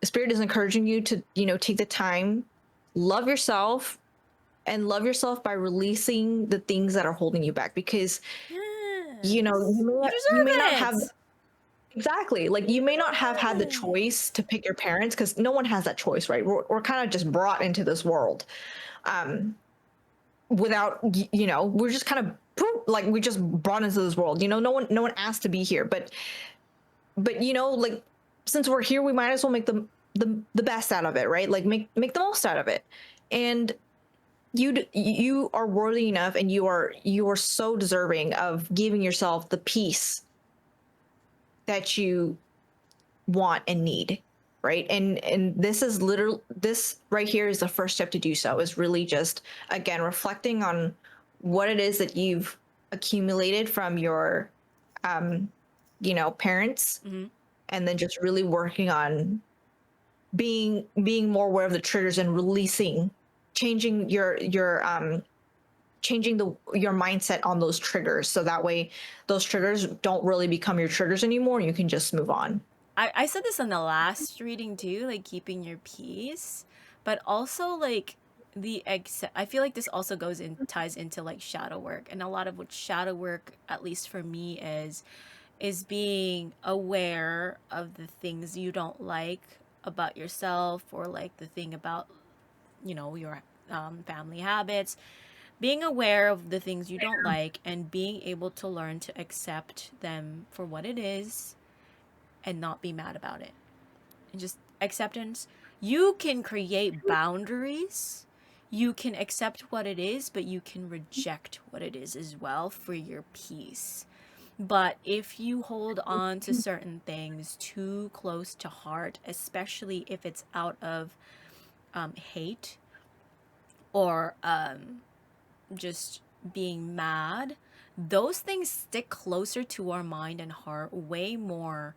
Spirit is encouraging you to, you know, take the time, love yourself, and love yourself by releasing the things that are holding you back, because you know, you may not have exactly, like, you may not have had the choice to pick your parents, because no one has that choice, right? We're kind of just brought into this world without, you know, we're just kind of like, we just brought into this world, you know, no one asked to be here, but you know, like, since we're here, we might as well make the best out of it, right? Like, make the most out of it. And you are worthy enough, and you are so deserving of giving yourself the peace that you want and need, right? And this is literally, this right here is the first step to do so, is really just, again, reflecting on what it is that you've accumulated from your you know, parents, and then just really working on being more aware of the triggers and releasing, changing your changing your mindset on those triggers, so that way those triggers don't really become your triggers anymore. You can just move on. I said this in the last reading too, like keeping your peace, but also like I feel like this also ties into like shadow work, and a lot of what shadow work, at least for me, is being aware of the things you don't like about yourself, or like the thing about, you know, your family habits, being aware of the things you don't like, and being able to learn to accept them for what it is and not be mad about it. And just acceptance. You can create boundaries. You can accept what it is, but you can reject what it is as well for your peace. But if you hold on to certain things too close to heart, especially if it's out of hate or just being mad, those things stick closer to our mind and heart way more,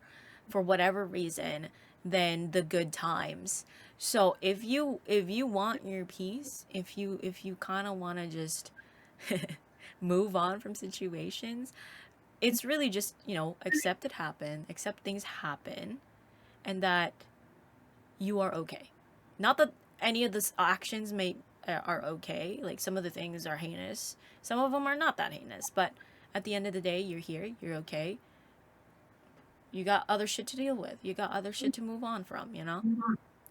for whatever reason, than the good times. So if you want your peace, if you kind of want to just move on from situations, it's really just, you know, accept it happen, accept things happen, and that you are okay. Not that any of the actions are okay. Like, some of the things are heinous, some of them are not that heinous, but at the end of the day, you're here, you're okay. You got other shit to deal with. You got other shit to move on from, you know?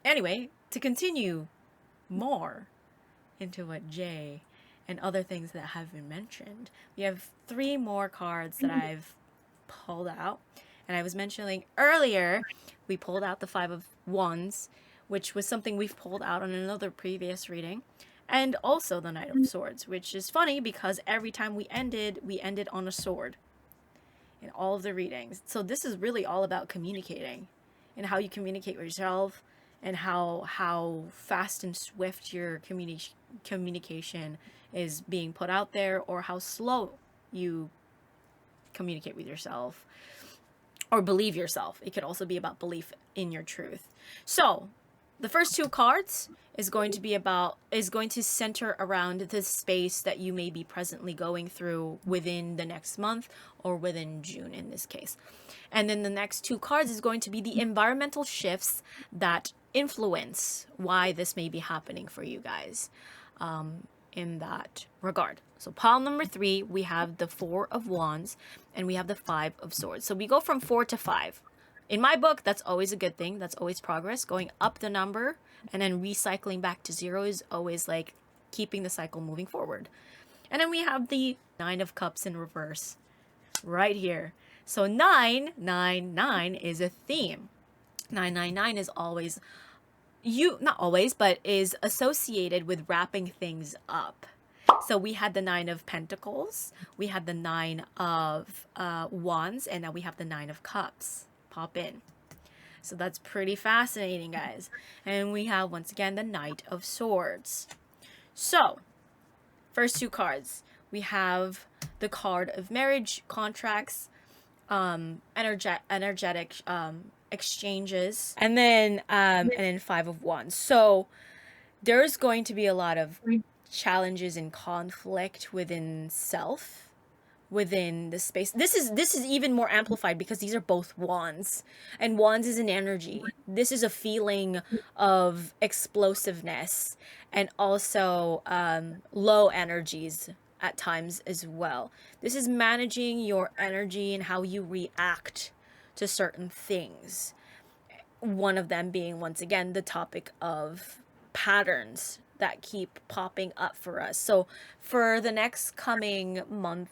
Anyway, to continue more into what Jay and other things that have been mentioned, we have 3 more cards that I've pulled out. And I was mentioning earlier, we pulled out the 5 of Wands, which was something we've pulled out on another previous reading. And also the Knight of Swords, which is funny because every time we ended on a sword in all of the readings. So this is really all about communicating, and how you communicate with yourself, and how fast and swift your communication is being put out there, or how slow you communicate with yourself or believe yourself. It could also be about belief in your truth. So the first 2 cards is going to center around the space that you may be presently going through within the next month, or within June in this case. And then the next 2 cards is going to be the environmental shifts that influence why this may be happening for you guys in that regard. So pile number 3, we have the 4 of Wands, and we have the 5 of Swords. So we go from 4 to 5. In my book, that's always a good thing. That's always progress. Going up the number and then recycling back to 0 is always like keeping the cycle moving forward. And then we have the 9 of Cups in reverse right here. So 999 is a theme. 999 is always, not always, but is associated with wrapping things up. So we had the 9 of Pentacles, we had the 9 of Wands, and now we have the 9 of Cups. Pop in. So that's pretty fascinating, guys. And we have, once again, the Knight of Swords. So, first two cards. We have the card of marriage, contracts, energetic exchanges, and then Five of Wands. So there's going to be a lot of challenges and conflict within self, within the space. This is even more amplified because these are both wands, and wands is an energy. This is a feeling of explosiveness and also low energies at times as well. This is managing your energy and how you react to certain things. One of them being, once again, the topic of patterns that keep popping up for us. So for the next coming month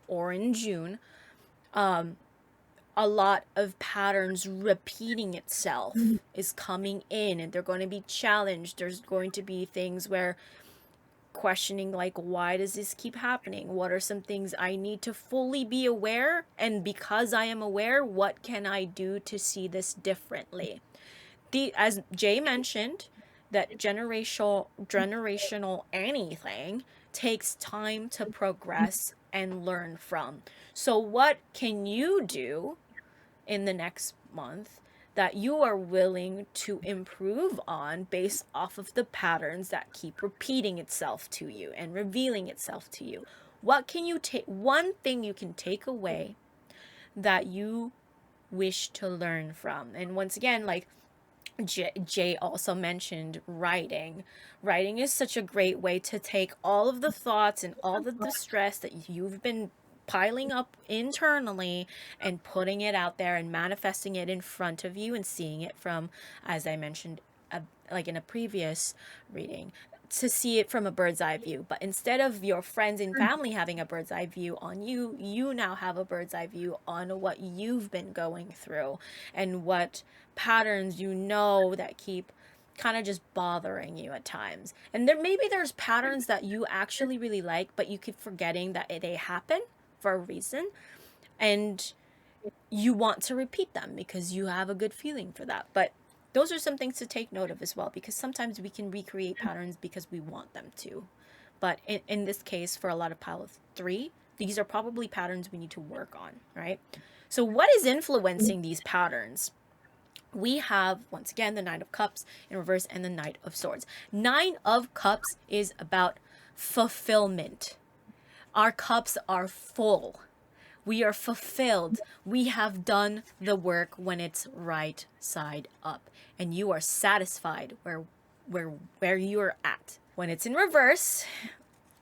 or in June, a lot of patterns repeating itself is coming in, and they're going to be challenged. There's going to be things where questioning, like, why does this keep happening? What are some things I need to fully be aware? And because I am aware, what can I do to see this differently? As Jay mentioned, that generational anything takes time to progress and learn from. So what can you do in the next month that you are willing to improve on based off of the patterns that keep repeating itself to you and revealing itself to you? What can you take, one thing you can take away that you wish to learn from? And once again, like Jay also mentioned, writing. Writing is such a great way to take all of the thoughts and all of the stress that you've been piling up internally and putting it out there and manifesting it in front of you and seeing it from, as I mentioned, like in a previous reading, to see it from a bird's eye view. But instead of your friends and family having a bird's eye view on you, you now have a bird's eye view on what you've been going through and what patterns you know that keep kind of just bothering you at times. And there's patterns that you actually really like, but you keep forgetting that they happen for a reason, and you want to repeat them because you have a good feeling for that. But those are some things to take note of as well, because sometimes we can recreate patterns because we want them to. But in this case, for a lot of pile of 3, these are probably patterns we need to work on, right? So what is influencing these patterns? We have, once again, the Nine of Cups in reverse and the Knight of Swords. Nine of Cups is about fulfillment. Our cups are full. We are fulfilled. We have done the work when it's right side up, and you are satisfied where you are at. When it's in reverse,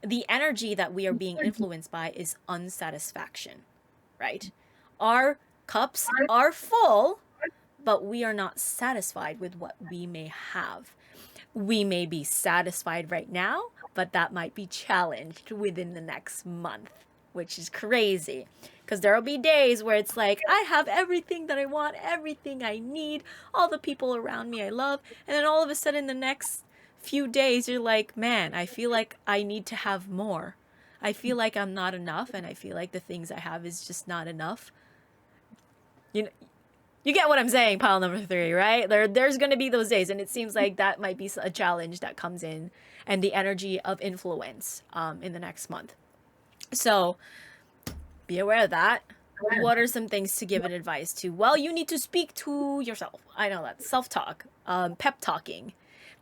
the energy that we are being influenced by is unsatisfaction, right? Our cups are full, but we are not satisfied with what we may have. We may be satisfied right now, but that might be challenged within the next month, which is crazy. Because there will be days where it's like, I have everything that I want, everything I need, all the people around me I love. And then all of a sudden, the next few days, you're like, man, I feel like I need to have more. I feel like I'm not enough, and I feel like the things I have is just not enough. You get what I'm saying, pile number 3, right? There's going to be those days, and it seems like that might be a challenge that comes in, and the energy of influence in the next month. So be aware of that. What are some things to give an advice to? Well, you need to speak to yourself. I know that. Self-talk. Pep talking.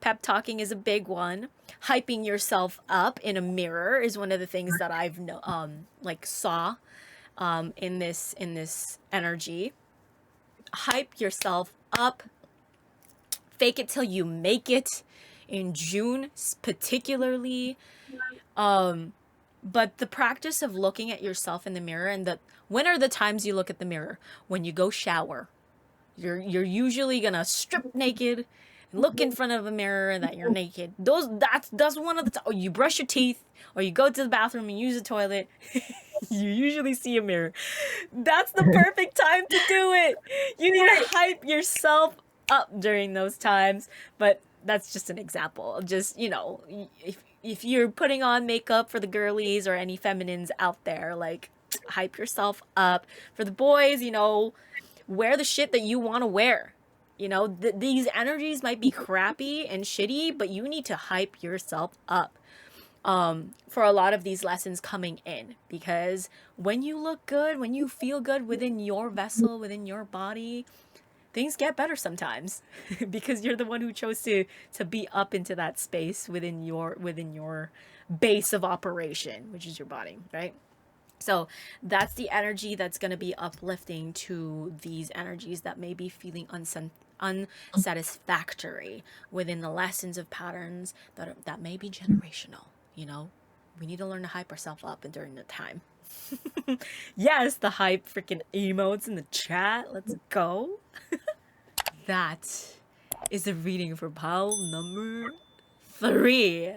Pep talking is a big one. Hyping yourself up in a mirror is one of the things that I've saw in this energy. Hype yourself up. Fake it till you make it in June particularly. But the practice of looking at yourself in the mirror, and when are the times you look at the mirror? When you go shower. You're usually gonna strip naked and look in front of a mirror that you're naked. That's one of the or you brush your teeth, or you go to the bathroom and use the toilet. You usually see a mirror. That's the perfect time to do it. You need to hype yourself up during those times. But that's just an example. Just, if you're putting on makeup for the girlies or any feminines out there, like, hype yourself up. For the boys, wear the shit that you want to wear. You know, these energies might be crappy and shitty, but you need to hype yourself up for a lot of these lessons coming in, because when you look good, when you feel good within your vessel, within your body, things get better sometimes because you're the one who chose to be up into that space within your base of operation, which is your body, right? So that's the energy that's going to be uplifting to these energies that may be feeling unsatisfactory within the lessons of patterns that may be generational. You know, we need to learn to hype ourselves up and during the time. Yes, the hype freaking emotes in the chat. Let's go. That is the reading for pile number 3.